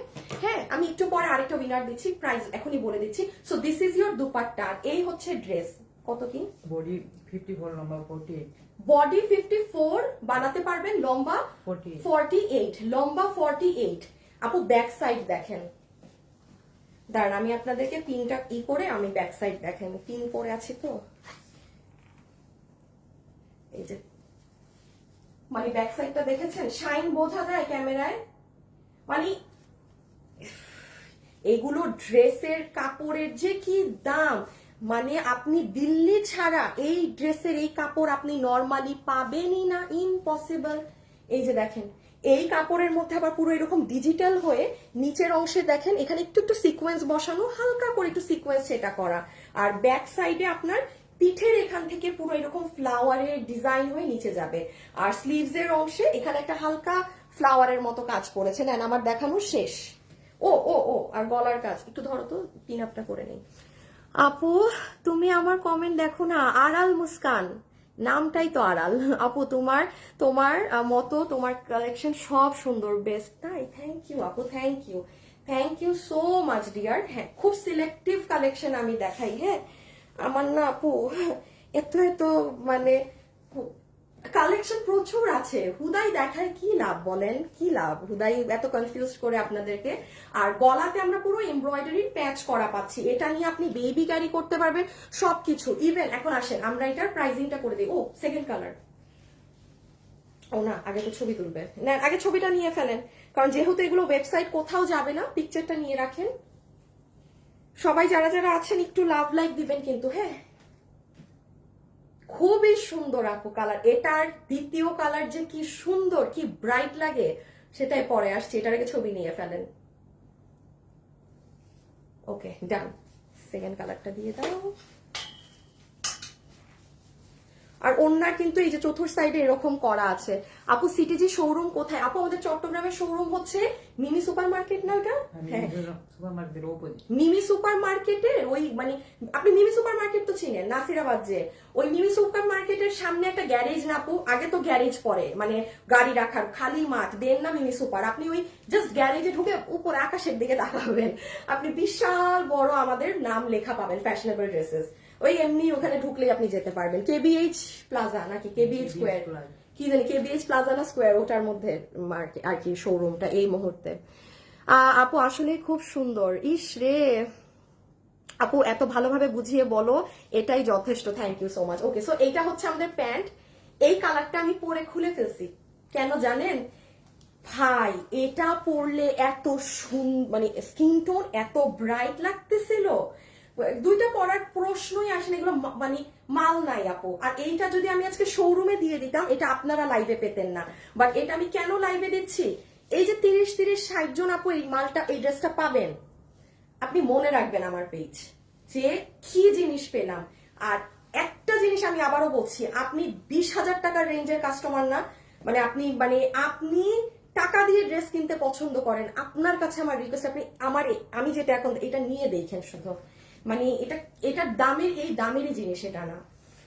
হ্যাঁ আমি একটু পরে আরেকটা উইনার দিচ্ছি, প্রাইস এখনই বলে দিচ্ছি। So this is your dupatta, এই হচ্ছে ড্রেস। কত কি? বডি 54 লম্বা 48 বডি 54 বানাতে পারবেন, লম্বা 48, লম্বা 48। আপু ব্যাক সাইড দেখেন, দাঁড়ান আমি আপনাদেরকে পিনটা করে আমি ব্যাক সাইড দেখেন, পিন পরে আছি তো এই যে, মানে ব্যাক সাইডটা দেখেছেন, শাইন বোঝা যায় ক্যামেরায়। মানে এগুলো ড্রেসের কাপড়ের যে কি দাম, মানে আপনি দিল্লি ছাড়া এই ড্রেসের এই কাপড় আপনি নর্মালি পাবেনই না, ইম্পসিবল। এই যে দেখেন এই কাপড়ের মধ্যে আবার পুরো এরকম ডিজিটাল হয়ে নিচের অংশে দেখেন এখানে একটু একটু সিকোয়েন্স বসানো, হালকা করে একটু সিকোয়েন্স সেটা করা, আর ব্যাক সাইডে আপনার পিঠের এখান থেকে পুরো এরকম ফ্লাওয়ারের ডিজাইন হয়ে নিচে যাবে, আর স্লিভস এর অংশে এখানে একটা হালকা ফ্লাওয়ারের মতো কাজ করেছে। নেন আমার দেখানো শেষ। ও ও ও আর গলার কাজ একটু ধরো তো, পিন আপটা করে নেই। আপু তুমি আমার কমেন্ট দেখো না, আড়াল মুস্কান নামটাই তো আড়াল। আপু তোমার তোমার মতো তোমার কালেকশন সব সুন্দর, বেস্ট। তাই থ্যাংক ইউ আপু, thank you so much dear. হ্যাঁ খুব সিলেক্টিভ কালেকশন আমি দেখাই। হ্যাঁ আমার না আপু এত এত মানে কালেকশন প্রচুর আছে, হুদাই দেখায় কি লাভ বলেন, কি লাভ হুদাই এত কনফিউজ করে আপনাদেরকে। আর গলাতে আমরা পুরো এমব্রয়ডারি প্যাচ করা পাচ্ছি, এটা নিয়ে আপনি বেবি ক্যারি করতে পারবেন সবকিছু। ইভেন এখন আসেন আমরা এটার প্রাইসিংটা করে দিই। ও সেকেন্ড কালার, ও না আগে তো ছবি তুলবে না, আগে ছবিটা নিয়ে ফেলেন, কারণ যেহেতু এগুলো ওয়েবসাইট কোথাও যাবে না, পিকচারটা নিয়ে রাখেন। সবাই যারা যারা আছেন একটু লাভ লাইক দিবেন কিন্তু। হ্যাঁ খুবই সুন্দর আপু কালার, এটার দ্বিতীয় কালার যে কি সুন্দর, কি ব্রাইট লাগে সেটাই পরে আসছে, এটার আগে ছবি নিয়ে ফেলেন। ওকে ডান, সেকেন্ড কালারটা দিয়ে দাও। আর ওনার কিন্তু এই যে চতুর্থ সাইডে এরকম করা আছে। আপু সিটিজি শোরুম কোথায়? আপু আমাদের চট্টগ্রামের শোরুম হচ্ছে মিমি সুপার মার্কেট না, ওটা হ্যাঁ সুপার মার্কেটের অপোজিট, মিমি সুপার মার্কেটের ওই মানে আপনি মিমি সুপার মার্কেট তো চিনেন নাসিরাবাদ, যে ওই মিমি সুপার মার্কেটের সামনে একটা গ্যারেজ না আপু, আগে তো গ্যারেজ পড়ে মানে গাড়ি রাখার খালি মাঠ দেন না মিমি সুপার, আপনি ওই জাস্ট গ্যারেজে ঢুকে উপর আকাশের দিকে তাকাবেন, আপনি বিশাল বড় আমাদের নাম লেখা পাবেন ফ্যাশনেবল ড্রেসেস। ওই এমনি ওখানে ঢুকলেই আপনি যেতে পারবেন। কেবিএইচ প্লাজা নাকি কেবিএইচ স্কোয়ার, কি জানি কেবিএইচ প্লাজা না স্কোয়ার, ওটার মধ্যে মার্কেট আর কি শোরুমটা এই মুহূর্তে। আপু আসলে খুব সুন্দর, ইস রে আপু এত ভালোভাবে বুঝিয়ে বলো, এটাই যথেষ্ট, thank you so much. Okay, so এইটা হচ্ছে আমাদের প্যান্ট, এই কালারটা আমি পরে খুলে ফেলছি, কেন জানেন ভাই, এটা পরলে এত মানে স্কিন টোন এত ব্রাইট লাগতেছিল, দুইটা পরার প্রশ্নই আসেন, এগুলো মানে মাল নাই আপু। আর এইটা যদি আমি আজকে শোরুমে দিয়ে দিতাম, এটা আপনারা লাইভে পেতেন না, বাট এটা আমি কেন লাইভে দিচ্ছি, এই যে 30-60 জন আপু এই মালটা এই ড্রেসটা পাবেন, আপনি মনে রাখবেন আমার পেজ যে কি জিনিস পেলাম। আর একটা জিনিস আমি আবারও বলছি, আপনি 20,000 টাকার রেঞ্জের কাস্টমার না, মানে আপনি টাকা দিয়ে ড্রেস কিনতে পছন্দ করেন, আপনার কাছে আমার রিকোয়েস্ট, আপনি আমি যেটা এখন এটা নিয়ে দেখেন শুধু, মানে এটার দামের এই দামেরই জিনিস এটা না।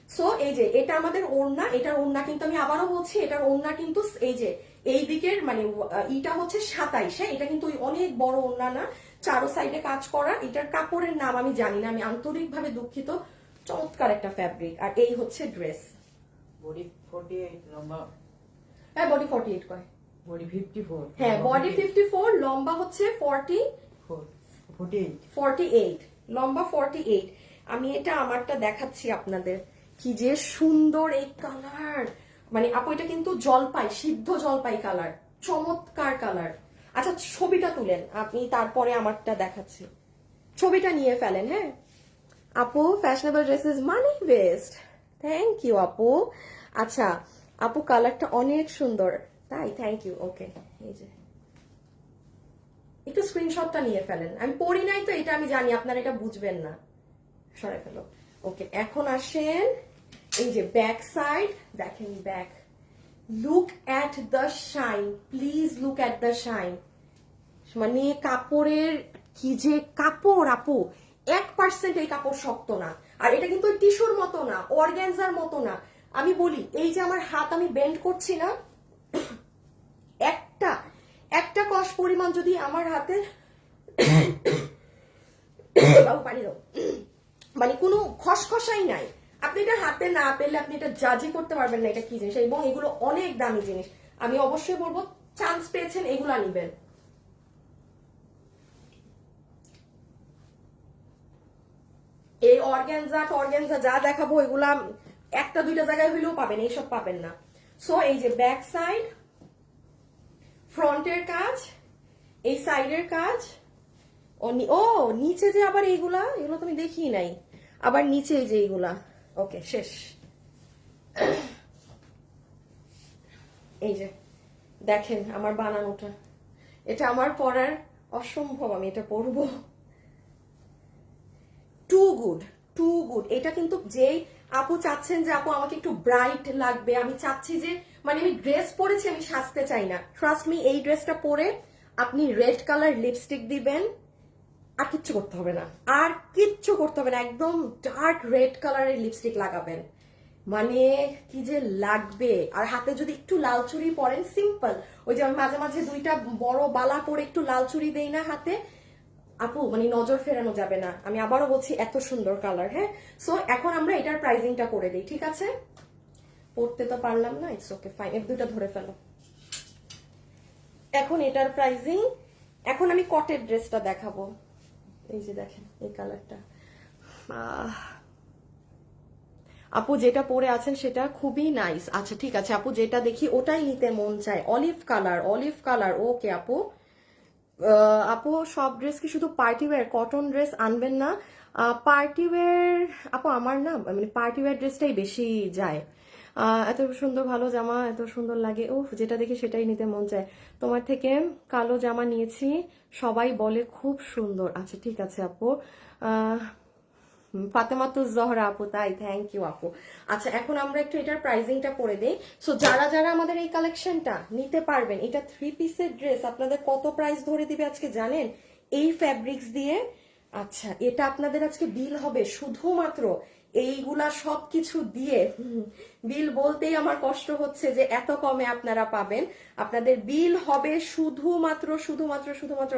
সো এই যে এটা আমাদের ওড়না, এটার ওড়না কিন্তু আমি আবারও বলছি, এটার ওড়না কিন্তু এই যে এই দিকের মানে ইটা হচ্ছে 27, এটা কিন্তু ওই অনেক বড় ওড়না না, চারো সাইডে কাজ করা। এটার কাপড়ের নাম আমি জানি না, আমি আন্তরিকভাবে দুঃখিত, চমৎকার একটা ফ্যাব্রিক। আর এই হচ্ছে ড্রেস, বডি 48 লম্বা, হ্যাঁ বডি 48 কয়, বডি 54, হ্যাঁ বডি 54, লম্বা হচ্ছে 48, লম্বা 48। আমি এটা আমারটা দেখাচ্ছি আপনাদের, কি যে সুন্দর এই কালার, মানে আপু এটা কিন্তু জলপাই, সিদ্ধ জলপাই কালার, চমৎকার কালার। আচ্ছা ছবিটা তুলেন আপনি, তারপরে আমারটা দেখাচ্ছি, ছবিটা নিয়ে ফেলেন। হ্যাঁ আপু ফ্যাশনেবল ড্রেসেস মানি বেস্ট, থ্যাংক ইউ আপু। আচ্ছা আপু কালারটা অনেক সুন্দর, তাই থ্যাংক ইউ। ওকে এই যে একটু স্ক্রিনশটটা নিয়ে ফেলেন, আমি পড়ি নাই তো এটা আমি জানি আপনারা এটা বুঝবেন না, সরাই ফেলো। ওকে এখন আসেন এই যে ব্যাক সাইড, দেখেন back, look at the shine, please look at the shine, মানে কাপড়ের কি যে কাপড় আপু, 1% এই কাপড় শক্ত না, আর এটা কিন্তু টিস্যুর মতো না, অর্গ্যানজার মতো না। আমি বলি এই যে আমার হাত আমি বেন্ড করছি না, একটা কষ পরিমাণ যদি আমার হাতে পানি দাও, মানে কোনো খসখসাই নাই, আপনি এটা হাতে না পেলে আপনি এটা জাজই করতে পারবেন না এটা কি জিনিস, এবং এগুলো অনেক দামি জিনিস, আমি অবশ্যই বলবো চান্স পেয়েছেন এগুলা নিবেন। এই অর্গ্যানজা যা দেখাবো এগুলা একটা দুইটা জায়গায় হইলেও পাবেন, এইসব পাবেন না। সো এই যে ব্যাক সাইড, ফ্রন্টের কাজ, এই সাইডের কাজ, ও নিচে যে আবার এগুলো তো আমি দেখি নাই, আবার নিচে এই যে এইগুলা। ওকে শেষ, এই যে দেখেন আমার বানানোটা, এটা আমার পরার অসম্ভব, আমি এটা পরবো, টু গুড। এটা কিন্তু যেই আপু চাচ্ছেন যে আপু আমাকে একটু ব্রাইট লাগবে, আমি চাচ্ছি যে মানে আমি ড্রেস পরেছি আমি সাজতে চাই না, ট্রাস্ট মি এই ড্রেসটা পরে আপনি রেড কালার লিপস্টিক দিবেন, আর কিচ্ছু করতে হবে না, একদম ডার্ক রেড কালারের লিপস্টিক লাগাবেন, মানে কি যে লাগবে। আর হাতে যদি একটু লাল চুড়ি পরেন, সিম্পল, ওই যে আমি মাঝে মাঝে দুইটা বড় বালা পরে একটু লাল চুড়ি দেই না হাতে, আপু মানে নজর ফেরানো যাবে না। আমি আবারও বলছি এত সুন্দর কালার। হ্যাঁ সো এখন আমরা এটার প্রাইজিংটা করে দিই, ঠিক আছে? পড়তে তো পারলাম না, ইটস ওকে ফাইন, এর দুইটা ধরে ফেলো। এখন এটার প্রাইজিং, এখন আমি কটের ড্রেসটা দেখাবো, এই যে দেখেন এই কালারটা, আপু যেটা পরে আছেন সেটা খুবই নাইস। আচ্ছা ঠিক আছে আপু, যেটা দেখি ওটাই নিতে মন চায়, অলিভ কালার। ওকে আপু, আপু সব ড্রেস কি শুধু পার্টি ওয়্যার, কটন ড্রেস আনবেন না? পার্টি ওয়্যার আপু আমার না মানে পার্টি ওয়্যার ড্রেসটাই বেশি যায়, এত সুন্দর ভালো জামা এত সুন্দর লাগে, ও যেটা দেখি সেটাই নিতে মন চায়। তোমার থেকে কালো জামা নিয়েছি, সবাই বলে খুব সুন্দর। আচ্ছা ঠিক আছে আপু, ফাতেমাতুজ জহরা আপু, তাই থ্যাংক ইউ আপু। আচ্ছা এখন আমরা একটু এটার প্রাইজিংটা করে দেই। সো যারা আমাদের এই কালেকশনটা নিতে পারবেন, এটা 3 পিসের ড্রেস আপনাদের কত প্রাইস ধরে দিবে আজকে জানেন? এই ফ্যাব্রিক্স দিয়ে আচ্ছা, এটা আপনাদের আজকে বিল হবে শুধুমাত্র এইগুলা সবকিছু দিয়ে। বিল বলতেই আমার কষ্ট হচ্ছে যে এত কমে আপনারা পাবেন। আপনাদের বিল হবে শুধুমাত্র শুধুমাত্র শুধুমাত্র,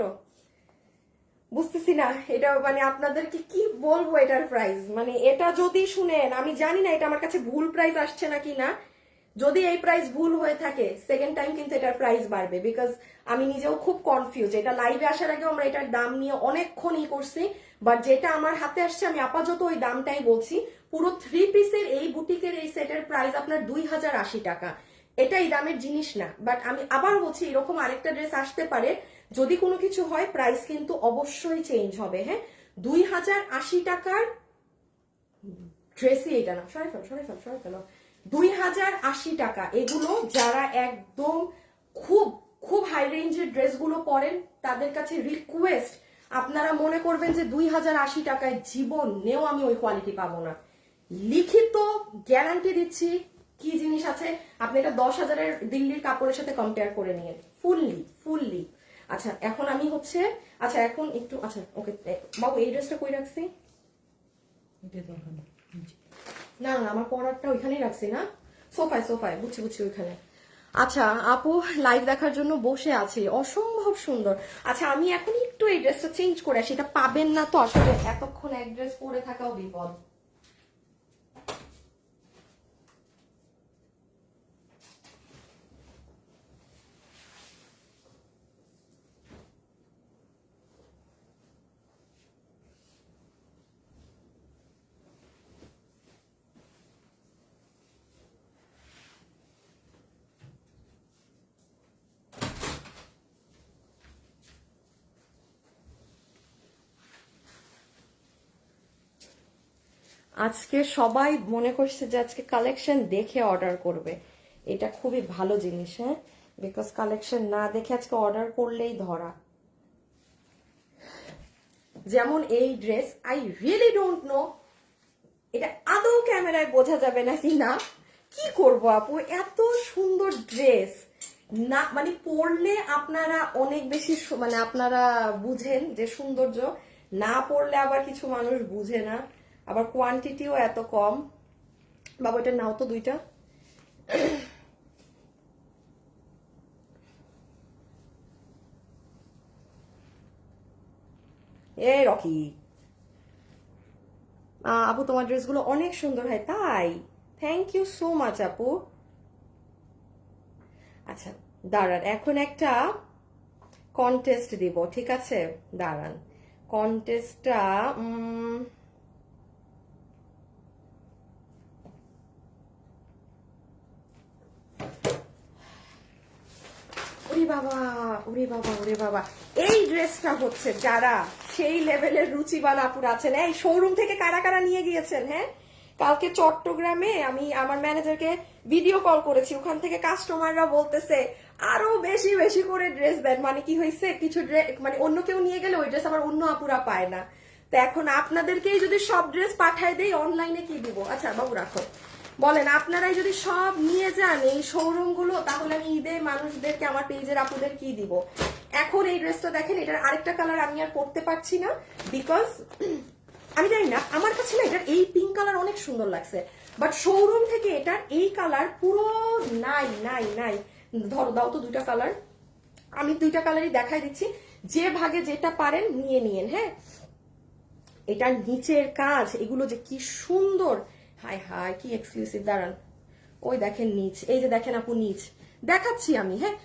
বুঝতেছি না এটা মানে আপনাদেরকে কি বলবো এটার প্রাইস। মানে এটা যদি শুনেন, আমি জানি না এটা আমার কাছে ভুল প্রাইস আসছে নাকি না। যদি এই প্রাইস ভুল হয়ে থাকে সেকেন্ড টাইম কিন্তু এটার প্রাইস বাড়বে, বিকজ আমি নিজেও খুব কনফিউজ। এটা লাইভে আসার আগে আমরা এটার দাম নিয়ে অনেকক্ষণ করছি, বাট যেটা আমার হাতে আসছে আমি আপাতত ওই দামটাই বলছি। পুরো 3 পিসের এই বুটিকের এই সেটের প্রাইস আপনার 2080 টাকা। এটা এই দামের জিনিস না, বাট আমি আবার বলছি এরকম আরেকটা ড্রেস আসতে পারে। যদি কোনো কিছু হয় প্রাইস কিন্তু অবশ্যই চেঞ্জ হবে। হ্যাঁ, 2080 টাকার ড্রেসই এটা না, সরাই ফেলো। 2080 টাকা। এগুলো যারা একদম খুব খুব হাই রেঞ্জের ড্রেসগুলো পরেন তাদের কাছে রিকোয়েস্ট, আপনারা মনে করবেন যে 2080 টাকায় জীবনেও আমি ওই কোয়ালিটি পাবো না। লিখিত গ্যারান্টি দিচ্ছি। কি জিনিস আছে আপনি এটা 10,000-এর দিল্লির কাপড়ের সাথে কম্পেয়ার করে নিয়ে ফুললি। আচ্ছা এখন আমি হচ্ছে, আচ্ছা এখন একটু, আচ্ছা ওকে বাবু এই ড্রেসটা কই রাখছি? না না আমার পরারটা ওইখানেই রাখছি না, সোফায় বুঝছি ওইখানে। আচ্ছা আপু লাইভ দেখার জন্য বসে আছি, অসম্ভব সুন্দর। আচ্ছা আমি এখন একটু এই ড্রেসটা চেঞ্জ করে আসি, এটা পাবেন না তো আসলে এতক্ষণ এক ড্রেস পরে থাকাও বিপদ। আজকে সবাই মনে করছে যে আজকে কালেকশন দেখে অর্ডার করবে, এটা খুবই ভালো জিনিস। হ্যাঁ, বিকজ কালেকশন না দেখে আজকে অর্ডার করলেই ধরা। যেমন এই dress, I really don't know এটা আদৌ ক্যামেরায় বোঝা যাবে নাকি না। কি করব আপু, এত সুন্দর ড্রেস না মানে পরলে আপনারা অনেক বেশি মানে আপনারা বুঝেন যে সৌন্দর্য, না পরলে আবার কিছু মানুষ বুঝে না, আবার কোয়ান্টিটিও এত কম। বাবা এটা নাও তো দুইটা। এ রকি আপু তোমার ড্রেসগুলো অনেক সুন্দর হয় তাই, থ্যাংক ইউ সো মাচ আপু। আচ্ছা দাঁড়ান এখন একটা কন্টেস্ট দিব, ঠিক আছে দাঁড়ান। কন্টেস্টটা ওরে বাবা এই ড্রেসটা হচ্ছে যারা সেই লেভেলের রুচিবান আপুর আছেন, এই শোরুম থেকে কারা কারা নিয়ে গিয়েছেন। হ্যাঁ, কালকে চট্টগ্রামে আমি আমার ম্যানেজারকে ভিডিও কল করেছি, ওখান থেকে কাস্টমাররা বলতেছে আরো বেশি বেশি করে ড্রেস দেন। মানে কি হয়েছে, কিছু ড্রেস মানে অন্য কেউ নিয়ে গেলে ওই ড্রেস আবার অন্য আপুরা পায় না। তো এখন আপনাদেরকেই যদি সব ড্রেস পাঠায় দেই অনলাইনে কি দিব। আচ্ছা বাবু রাখো, বলেন আপনারাই যদি সব নিয়ে যান এই শোরুম গুলো, তাহলে আমি ঈদে মানুষদেরকে আমার পেজের আপুদের কি দিব। এখন এই ড্রেসটা দেখেন, এটার আরেকটা কালার আমি আর পরতে পারছি না, বিকজ আমি জানি না আমার কাছে না এটার এই পিঙ্ক কালার অনেক সুন্দর লাগছে, বাট শোরুম থেকে এটার এই কালার পুরো নাই। ধরো দাও তো দুইটা কালার, আমি দুইটা কালারই দেখাই দিচ্ছি, যে ভাগে যেটা পারেন নিয়ে নিয়েন। হ্যাঁ, এটার নিচের কাজ এগুলো যে কি সুন্দর, হায় কি এক্সক্লুসিভ। দাঁড়ান ওই দেখেন নিচ, এই যে দেখেন আপু নিচ দেখাচ্ছি আমি। হ্যাঁ,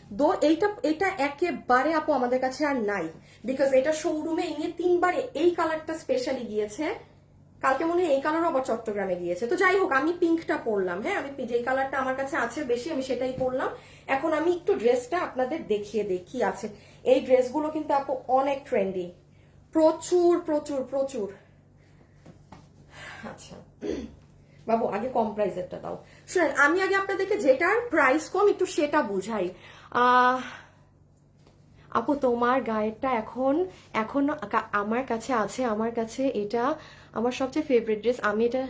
এটা একেবারে আপু আমাদের কাছে আর নাই, বিকজ এটা শোরুমে নিয়ে 3বার এই কালারটা স্পেশালি গিয়েছে, কালকে মনে হয় এই কালারও আবার চট্টগ্রামে গিয়েছে। তো যাই হোক আমি পিঙ্কটা পরলাম। হ্যাঁ, আমি যেই কালারটা আমার কাছে আছে বেশি আমি সেটাই পরলাম। এখন আমি একটু ড্রেসটা আপনাদের দেখিয়ে দিই কি আছে। এই ড্রেসগুলো কিন্তু আপু অনেক ট্রেন্ডি, প্রচুর। আচ্ছা বাবু আগে কম প্রাইসেরটা দাও। শুনেন আমি আগে আপনাদেরকে যেটার প্রাইস কম একটু সেটা বুঝাই। আপু তোমার গায়েরটা এখন আমার কাছে আছে, আমার কাছে এটা আমার সবচেয়ে ফেভারিট ড্রেস। আমি এটা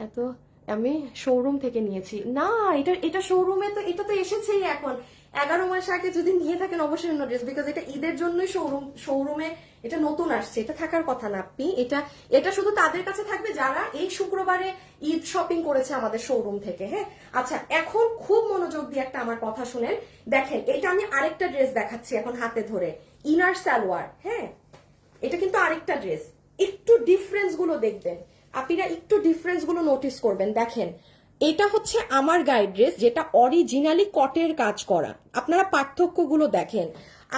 এত আমি শোরুম থেকে নিয়েছি না, এটা শোরুমে তো এটা তো এসেছেই এখন। 11 মাস আগে যদি নিয়ে থাকেন অবশ্যই অন্য ড্রেস, বিকজ এটা ঈদের জন্যই শোরুমে এটা নতুন আসছে, এটা থাকার কথা না আপনি। এটা শুধু তাদের কাছে থাকবে যারা এই শুক্রবারে ঈদ শপিং করেছে আমাদের শোরুম থেকে। হ্যাঁ, আচ্ছা এখন খুব মনোযোগ দিয়ে একটা আমার কথা শুনেন। দেখেন এটা আমি আরেকটা ড্রেস দেখাচ্ছি এখন হাতে ধরে, ইনার সালোয়ার। হ্যাঁ, এটা কিন্তু আরেকটা ড্রেস, একটু ডিফারেন্স গুলো দেখবেন আপনারা, একটু ডিফারেন্স গুলো নোটিস করবেন। দেখেন এটা হচ্ছে আমার গায়ের ড্রেস, যেটা অরিজিনালি কটের কাজ করা। আপনারা পার্থক্যগুলো দেখেন।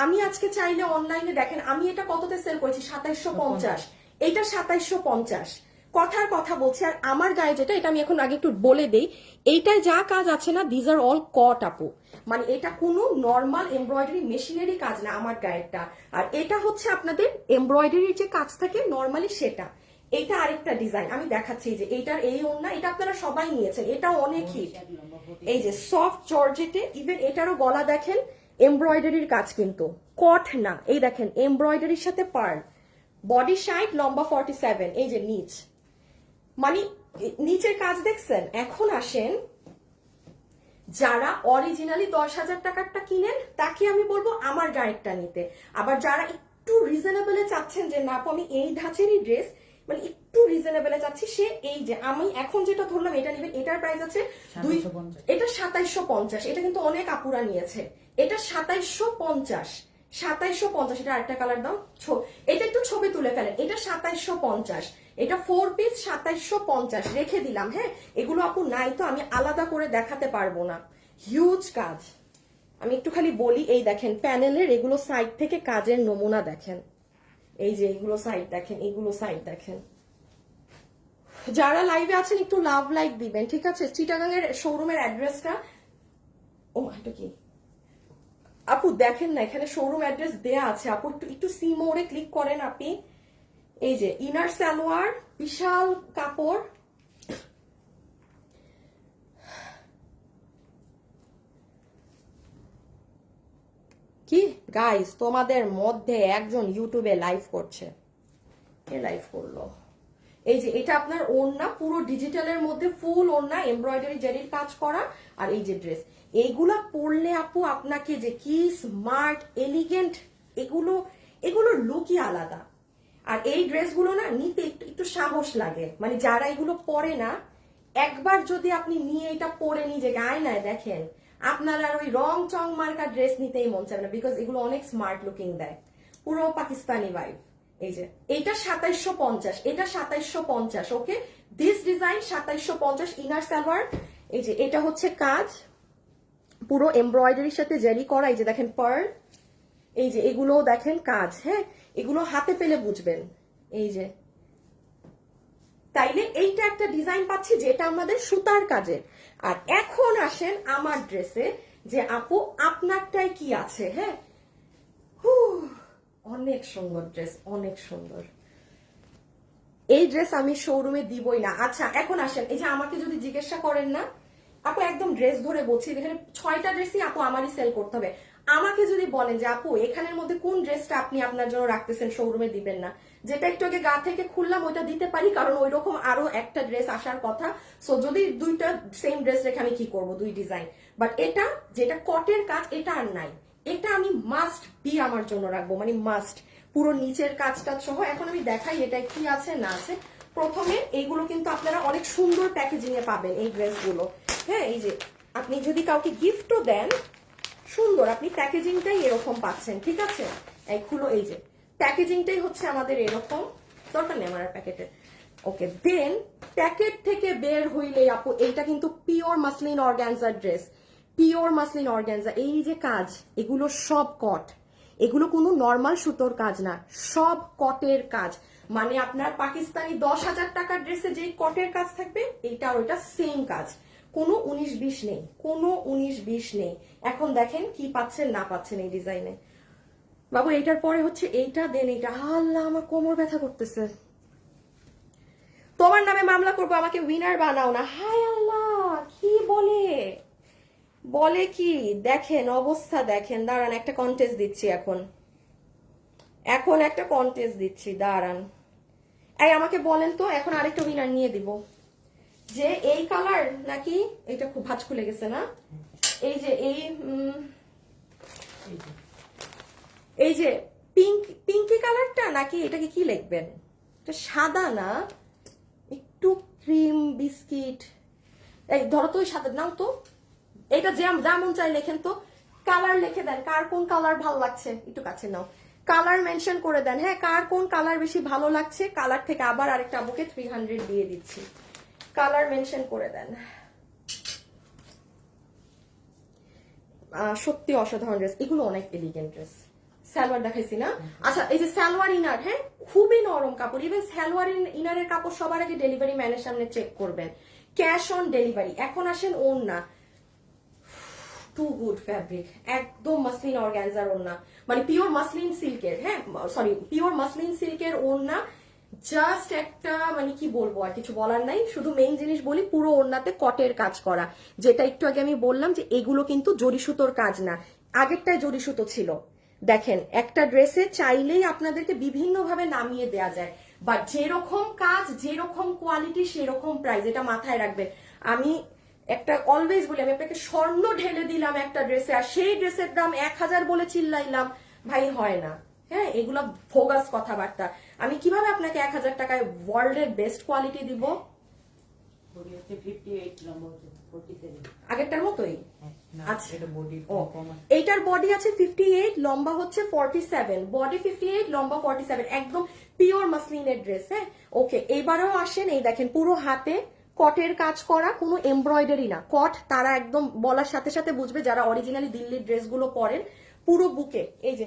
আমি আজকে চাইলে অনলাইনে দেখেন আমি এটা কততে সেল করেছি, 2750, এটা 2750। কথার কথা বলছি। আর আমার গায়ে যেটা, এটা আমি এখন আগে একটু বলে দেই, এইটায় যা কাজ আছে না, দিজ আর অল কট আপু, মানে এটা কোনো নর্মাল এমব্রয়ডারি মেশিনেরই কাজ না আমার গায়েরটা। আর এটা হচ্ছে আপনাদের এমব্রয়ডারির যে কাজ থাকে নর্মালি সেটা। এটা আরেকটা ডিজাইন আমি দেখাচ্ছি, যে এইটার এই ওড়না, এটা আপনারা সবাই নিয়েছেন, এটাও অনেক হিট। এই যে সফট জর্জেটে, ইভেন এটারও গলা দেখেন এমব্রয়ডারির কাজ, কিন্তু কট না। এই দেখেন এমব্রয়ডারির সাথে পার্ল, বডি 60, লম্বা 47, এই যে নিচ, মানে নিচের কাজ দেখছেন। এখন আসেন যারা অরিজিনালি 10,000 টাকারটা কিনেন তাকে আমি বলবো আমার গায়েরটা নিতে। আবার যারা একটু রিজনেবলে চাচ্ছেন যে না আমি এই ধাঁচেরই ড্রেস, মানে একটু রিজনেবলে চাচ্ছি, সে এই যে আমি এখন যেটা ধরলাম এটা নিবেন। এটার প্রাইস আছে এটা 2750, এটা কিন্তু অনেক আপুরা নিয়েছে। এটা 2750, 2750। এটা আরেকটা কালার দাও, এটা একটু ছবি তুলে ফেলেন। এটা 2750, এটা 4 পিস 2750 রেখে দিলাম। হ্যাঁ, এগুলো আপু নাই তো আমি আলাদা করে দেখাতে পারবো না, হিউজ কাজ। আমি একটু খালি বলি, এই দেখেন প্যানেলের এগুলো সাইড থেকে কাজের নমুনা দেখেন, এই যে এগুলো সাইড দেখেন, এগুলো সাইড দেখেন। যারা লাইভে আছেন একটু লাভ লাইক দিবেন, ঠিক আছে? চিটাগাং এর শোরুমের অ্যাড্রেসটা, ও এটা কি আপু দেখেন না, এখানে শোরুম অ্যাড্রেস দেয়া আছে আপু, একটু সি মোড়ে ক্লিক করেন আপনি। এই যে ইনার সালোয়ার, বিশাল কাপড়, কি গাইস তোমাদের মধ্যে একজন ইউটিউবে লাইভ করছে, কে লাইভ করলো? এই যে এটা আপনার ওড়না, পুরো ডিজিটালের মধ্যে ফুল ওড়না, এমব্রয়ডারি জারির কাজ করা। আর এই যে ড্রেস, এইগুলা পরলে আপু আপনাকে যে কি স্মার্ট এলিগেন্ট, এগুলোর লুকই আলাদা। আর এই ড্রেসগুলো না নিতে একটু সাহস লাগে, মানে যারা এগুলো পরে না, একবার যদি আপনি নিয়ে এটা পরে নিজে আয়নায় দেখেন, আপনার আর ওই রং চং মার্কা ড্রেস নিতেই মন চাবে না, বিকজ এগুলো অনেক স্মার্ট লুকিং দেয়, পুরো পাকিস্তানি ভাইব। এই যে এটা 2750, এটা 2750। ওকে, দিস ডিজাইন 2750, ইনার সালোয়ার। এই যে এটা হচ্ছে কাজ পুরো এমব্রয়ডারির সাথে জারি করা, এই যে দেখেন পার্ল, এই যে এগুলো দেখেন কাজ। হ্যাঁ, এগুলো হাতে পেলে বুঝবেন। এই যে তাইলে এইটা একটা ডিজাইন পাচ্ছি যেটা আমাদের সুতার কাজের। আর এখন আসেন আমার ড্রেসে, যে আপু আপনারটায় কি আছে। হ্যাঁ, অনেক সুন্দর ড্রেস, অনেক সুন্দর। এই ড্রেস আমি শোরুমে দিবই না। আচ্ছা এখন আসেন, এই যে আমাকে যদি জিজ্ঞাসা করেন না আপু, একদম ড্রেস ধরে বলছি, এখানে 6টা ড্রেসই আপু আমারই সেল করতে হবে। আমাকে যদি বলেন যে আপু এখানের মধ্যে কোন ড্রেসটা আপনি আপনার জন্য রাখতেছেন শোরুমে দিবেন না, যেটা একটু আগে গা থেকে খুললাম ওইটা দিতে পারি, কারণ ওই রকম আরো একটা ড্রেস আসার কথা। সো যদি দুইটা সেম ড্রেস রেখে আমি কি করবো, দুই ডিজাইন। বাট এটা যেটা কটের কাজ, এটা আর নাই, এটা আমি মাস্ট বি আমার জন্য রাখবো, মানে মাস্ট, পুরো নিচের কাজটা সহ। এখন আমি দেখাই এটা কি আছে না আছে। প্রথমে এইগুলো কিন্তু আপনারা অনেক সুন্দর প্যাকেজিং এ পাবেন এই ড্রেসগুলো। হ্যাঁ, এই যে আপনি যদি কাউকে গিফটও দেন, সুন্দর আপনি প্যাকেজিংটাই এরকম পাচ্ছেন, ঠিক আছে? এই খুলো, এই যে প্যাকেজিংটাই হচ্ছে আমাদের এরকম, দরকার নেই আমার প্যাকেটের। ওকে, দেন প্যাকেট থেকে বের হইলে আপু এইটা কিন্তু pure muslin organza dress, pure muslin organza. এই যে কাজ, এগুলো সব কট, এগুলো কোনো নর্মাল সুতোর কাজ না, সব কটের কাজ। মানে আপনার পাকিস্তানি 10,000 টাকার ড্রেসে যেই কটের কাজ থাকবে, এইটা আর ওইটা সেম কাজ, কোনো 19-20 নেই, কোনো 19-20 নেই। এখন দেখেন কি পাচ্ছেন না পাচ্ছেন এই ডিজাইনে। বাবু এইটার পরে হচ্ছে এইটা, দেন এইটা। আল্লাহ আমার কোমর ব্যথা করতেছে, তোমার নামে মামলা করবো, আমাকে উইনার বানাও না। হায় আল্লাহ, কি বলে কি দেখেন অবস্থা দেখেন। দাঁড়ান একটা কন্টেস্ট দিচ্ছি, এখন একটা কন্টেস্ট দিচ্ছি, দাঁড়ান। এই আমাকে বলেন তো, এখন আরেকটা উইনার নিয়ে দিব, যে এই কালার নাকি এটা খুব ভাঁজ খুলে গেছে না, এই যে এই এই যে এই যে পিঙ্কি কালারটা নাকি এটাকে কি লিখবেন? এটা সাদা না, একটু ক্রিম বিস্কিট। এই ধরো তো ওই সাদা নাও তো, এটা যেমন চাই লেখেন তো, কালার লিখে দেন, কার কোন কালার ভালো লাগছে, একটু কাছে নাও, কালার মেনশন করে দেন। হ্যাঁ, কার কোন কালার বেশি ভালো লাগছে, কালার থেকে আবার আরেকটা আপুকে 300 দিয়ে দিচ্ছি, কালার মেনশন করে দেন। সত্যি অসাধারণ ড্রেস, এগুলো অনেক এলিগেন্ট ড্রেস। সালোয়ার দেখাইছি না? আচ্ছা, এই যে সালোয়ার ইনার, হ্যাঁ খুবই নরম কাপড়। ইভেন সালোয়ার ইনারের কাপড় সবার আগে ডেলিভারি ম্যানের সামনে চেক করবেন, ক্যাশ অন ডেলিভারি। এখন আসেন ওড়না, টু গুড ফ্যাব্রিক, একদম মাসলিন অর্গানজার ওড়না, মানে পিওর মাসলিন সিল্কের, হ্যাঁ সরি পিওর মাসলিন সিল্কের ওড়না। জাস্ট একটা মানে কি বলবো, আর কিছু বলার নাই, শুধু মেইন জিনিস বলি, পুরো ওড়নাতে কটের কাজ করা, যেটা একটু আগে আমি বললাম যে এগুলো কিন্তু জরি সুতোর কাজ না, আগেরটায় জরি সুতো ছিল। দেখেন একটা ড্রেসে চাইলেই আপনাদেরকে বিভিন্ন ভাবে নামিয়ে দেয়া যায়, বাট যেরকম কাজ যেরকম কোয়ালিটি সেরকম প্রাইস, এটা মাথায় রাখবেন। আমি একটা অলওয়েজ বলি, আমি আপনাকে স্বর্ণ ঢেলে দিলাম একটা ড্রেসে, আর সেই ড্রেসের দাম 1000 বলে চিল্লাইলাম, ভাই হয় না। হ্যাঁ, এগুলো ভোগাস কথাবার্তা। আমি কিভাবে আপনাকে 1000 টাকায় ওয়ার্ল্ডের বেস্ট কোয়ালিটি দিব? বডি হচ্ছে 58, লম্বা হচ্ছে 47। আগেরটার মতোই। না, আচ্ছা, এটা বডি ও কম আছে। এইটার বডি আছে 58, লম্বা হচ্ছে 47, বডি 58, লম্বা 47, একদম পিওর মাসলিনের ড্রেস। হ্যাঁ, ওকে, এইবারেও আসেন, এই দেখেন পুরো হাতে কটের কাজ করা, কোনো এমব্রয়ডারি না, কট। তারা একদম বলার সাথে সাথে বুঝবে যারা অরিজিনালি দিল্লির ড্রেসগুলো পরেন। পুরো বুকে এই যে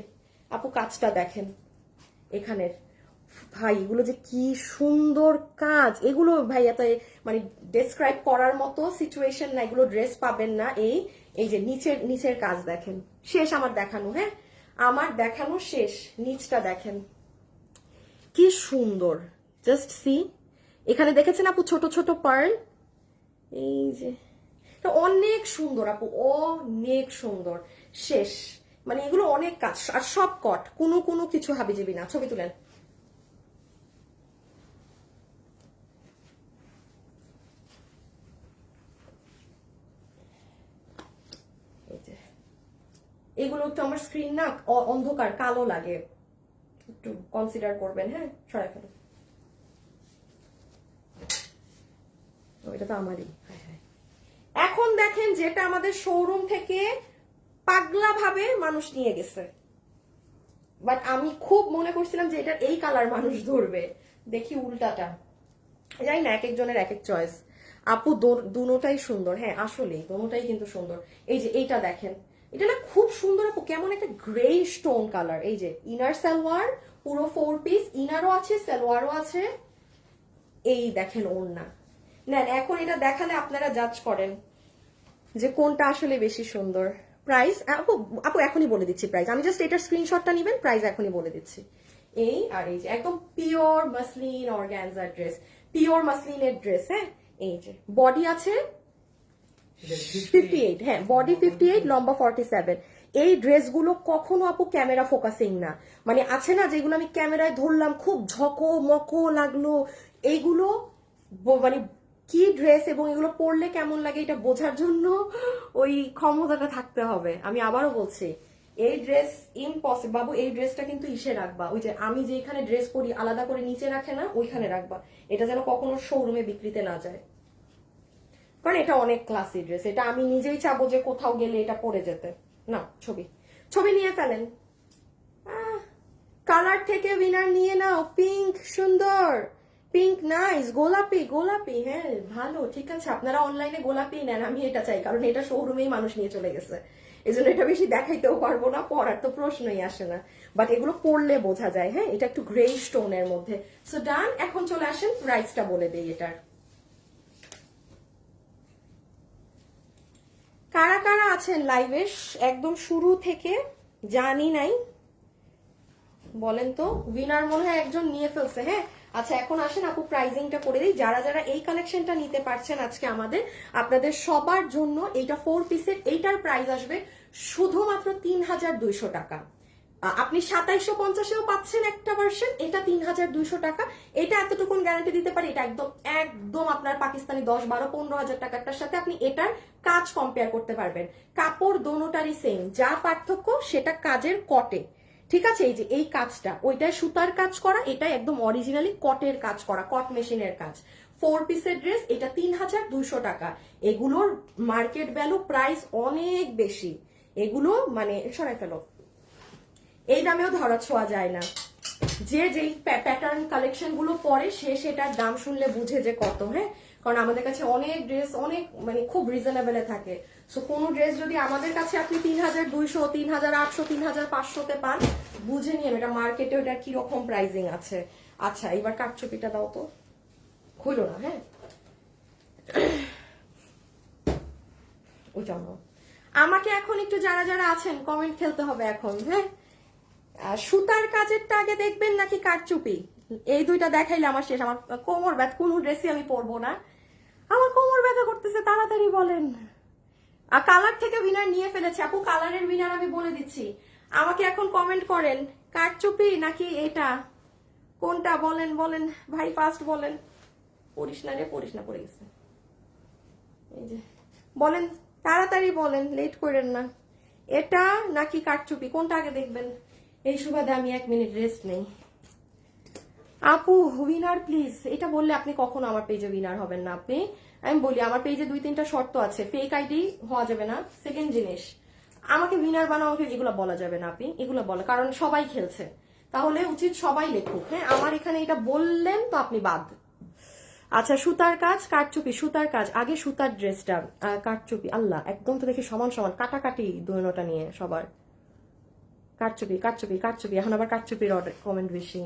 আপু কাজটা দেখেন এখানের, ভাই এগুলো যে কি সুন্দর কাজ, এগুলো ভাই এত মানে ডেসক্রাইব করার মতো সিচুয়েশন না, এগুলো ড্রেস পাবেন না। এই যে নিচের কাজ দেখেন, শেষ আমার দেখানো। হ্যাঁ, আমার দেখানো শেষ, নিচটা দেখেন কি সুন্দর, জাস্ট সি। এখানে দেখেছেন আপু ছোট ছোট পার্ল, এই যে এটা অনেক সুন্দর আপু, অনেক সুন্দর। শেষ, মানে এগুলো অনেক কাজ, আর সব কট, কোনো কিছু হাবিজাবি না। ছবি তুলেন। এগুলো একটু আমার স্ক্রিন না অন্ধকার কালো লাগে, একটু কনসিডার করবেন। হ্যাঁ, সরাই ফেলো, এটা তো আমারই। এখন দেখেন যেটা আমাদের শোরুম থেকে পাগলা ভাবে মানুষ নিয়ে গেছে, বাট আমি খুব মনে করছিলাম যে এটার এই কালার মানুষ ধরবে, দেখি উল্টাটা। জানি না, এক একজনের এক এক চয়েস। আপু দুটোটাই সুন্দর, হ্যাঁ আসলেই দুটোটাই কিন্তু সুন্দর। এই যে এইটা দেখেন, এটা না খুব সুন্দর আপু, কেমন একটা গ্রে স্টোন কালার। এই যে ইনার সালোয়ার পুরো 4 পিস, ইনারও আছে সালোয়ারও আছে। এই দেখেন ওড়না, নেন এখন এটা দেখালে আপনারা জাজ করেন যে কোনটা আসলে বেশি সুন্দর। প্রাইস আপু আপু এখনই বলে দিচ্ছি প্রাইস, আমি জাস্ট এটার স্ক্রিনশটটা নেবেন, প্রাইস এখনই বলে দিচ্ছি। এই আর এই যে একদম পিওর মাসলিন অর্গানজার ড্রেস, পিওর মাসলিনের ড্রেস। হ্যাঁ, এই যে বডি আছে 58, হ্যাঁ বডি 58, লম্বা 47। এই ড্রেসগুলো কখনো আপু ক্যামেরা ফোকাসিং না, মানে আছে না যেগুলো আমি ক্যামেরায় ধরলাম খুব ঝকো মকো লাগলো, এইগুলো মানে কি ড্রেস এবং এগুলো পরলে কেমন লাগে এটা বোঝার জন্য ওই ক্ষমতাটা থাকতে হবে। আমি আবারও বলছি, এই ড্রেস ইম্পসিবল বাবু, এই ড্রেসটা কিন্তু ইসে রাখবা, ওই যে আমি যেখানে ড্রেস পরি আলাদা করে নিচে রাখে না, ওইখানে রাখবা, এটা যেন কখনো শোরুমে বিক্রিতে না যায়, কারণ এটা অনেক ক্লাসি ড্রেস। এটা আমি নিজেই চাবো যে কোথাও গেলে এটা পরে যেতে। না, ছবি নিয়ে ফেলেন, কালার থেকে উইনার নিয়ে নাও। পিঙ্ক সুন্দর, পিঙ্ক নাইস, গোলাপি হ্যাঁ ভালো, ঠিক আছে আপনারা অনলাইনে গোলাপি নেন, আমি এটা চাই, কারণ এটা শোরুমেই মানুষ নিয়ে চলে গেছে, এই জন্য এটা বেশি দেখাইতেও পারবো না, পরার তো প্রশ্নই আসে না, বাট এগুলো পরলে বোঝা যায়। হ্যাঁ, এটা একটু গ্রে স্টোনের মধ্যে। সো ডান, এখন চলে আসেন প্রাইসটা বলে দেই এটার। কারা কারা আছেন লাইভে একদম শুরু থেকে, জানি নাই বলেন তো। উইনার মনে হয় একজন নিয়ে ফেলছে। হ্যাঁ, আচ্ছা এখন আসেন আপু প্রাইজিংটা করে দিই। যারা যারা এই কালেকশনটা নিতে পারছেন আজকে আমাদের, আপনাদের সবার জন্য এইটা 4 পিসের, এইটার প্রাইস আসবে শুধুমাত্র 3200 টাকা। আপনি 2750-এও পাচ্ছেন একটা ভার্সন, এটা 3200 টাকা। এটা এতটুকুন গ্যারান্টি দিতে পারি, এটা একদম একদম আপনার পাকিস্তানি 10-12-15 হাজার টাকাটার সাথে আপনি এটার কাজ কম্পেয়ার করতে পারবেন। কাপড় দোনোটারই সেম, যা পার্থক্য সেটা কাজের কটে। ঠিক আছে, এই যে এই কাজটা ওইটাই সুতার কাজ করা, এটা একদম অরিজিনালি কটের কাজ করা, কট মেশিনের কাজ। 4 পিসের ড্রেস, এটা 3200 টাকা। এগুলোর মার্কেট ভ্যালু প্রাইস অনেক বেশি, এগুলো মানে সরাই ফেলো, এই দামেও ধরা ছোঁয়া যায় না। যে যেই প্যাটার্ন কালেকশন গুলো পরে সে সেটার দাম শুনলে বুঝে যে কত। হ্যাঁ, কারণ আমাদের কাছে অনেক ড্রেস অনেক মানে খুব রিজনেবলে থাকে। সো কোনো ড্রেস যদি আমাদের কাছে আপনি 3200, 3800, 3500-তে পান, বুঝে নিন এটা মার্কেটে ওটা কিরকম প্রাইজিং আছে। আচ্ছা, এবার কাটচুপিটা দাও তো, খুলো না। হ্যাঁ, ওইটা নাও। আমাকে এখন একটু যারা যারা আছেন কমেন্ট খেলতে হবে এখন। হ্যাঁ, সুতার কাজেরটা আগে দেখবেন নাকি কারচুপি? এই দুইটা দেখাইলে আমার শেষ। আমার কোমর ব্যথা, কোনো ড্রেসই আমি পরবো না, আমার কোমর ব্যথা করতেছে। তাড়াতাড়ি বলেন। আর কালার থেকে উইনার নিয়ে ফেলেছে আপু, কালারের উইনার আমি বলে দিচ্ছি। আমাকে এখন কমেন্ট করেন, কারচুপি নাকি এটা, কোনটা বলেন বলেন ভাই, ফার্স্ট বলেন। পড়িস না রে, পড়িস না, পড়ে গেছে। এই যে বলেন, তাড়াতাড়ি বলেন, লেট করেন না। এটা নাকি কারচুপি, কোনটা আগে দেখবেন? এই সুবাদে আমি 1 মিনিট রেস্ট নেই। আপু উইনার প্লিজ, এটা বললে আপনি কখনো আমার পেজে উইনার হবেন না। আপনি, আমি বলি আমার পেজে 2-3টা শর্ত আছে। ফেক আইডি হওয়া যাবে না। সেকেন্ড জিনিস, আমাকে উইনার বানাও, আমাকে এগুলো বলা যাবে না। আপনি এগুলো বলা, কারণ সবাই খেলছে, তাহলে উচিত সবাই লেখুক। হ্যাঁ, আমার এখানে এটা বললেন তো আপনি বাদ। আচ্ছা, সুতার কাজ, কারচুপি, সুতার কাজ। আগে সুতার ড্রেসটা, কারচুপি। আল্লাহ, একদম তো দেখি সমান সমান, কাটাকাটি দুনোটা নিয়ে সবার। কারচুপি কারচুপি কারচুপি, এখন আবার কারচুপির কমেন্ট বেশি।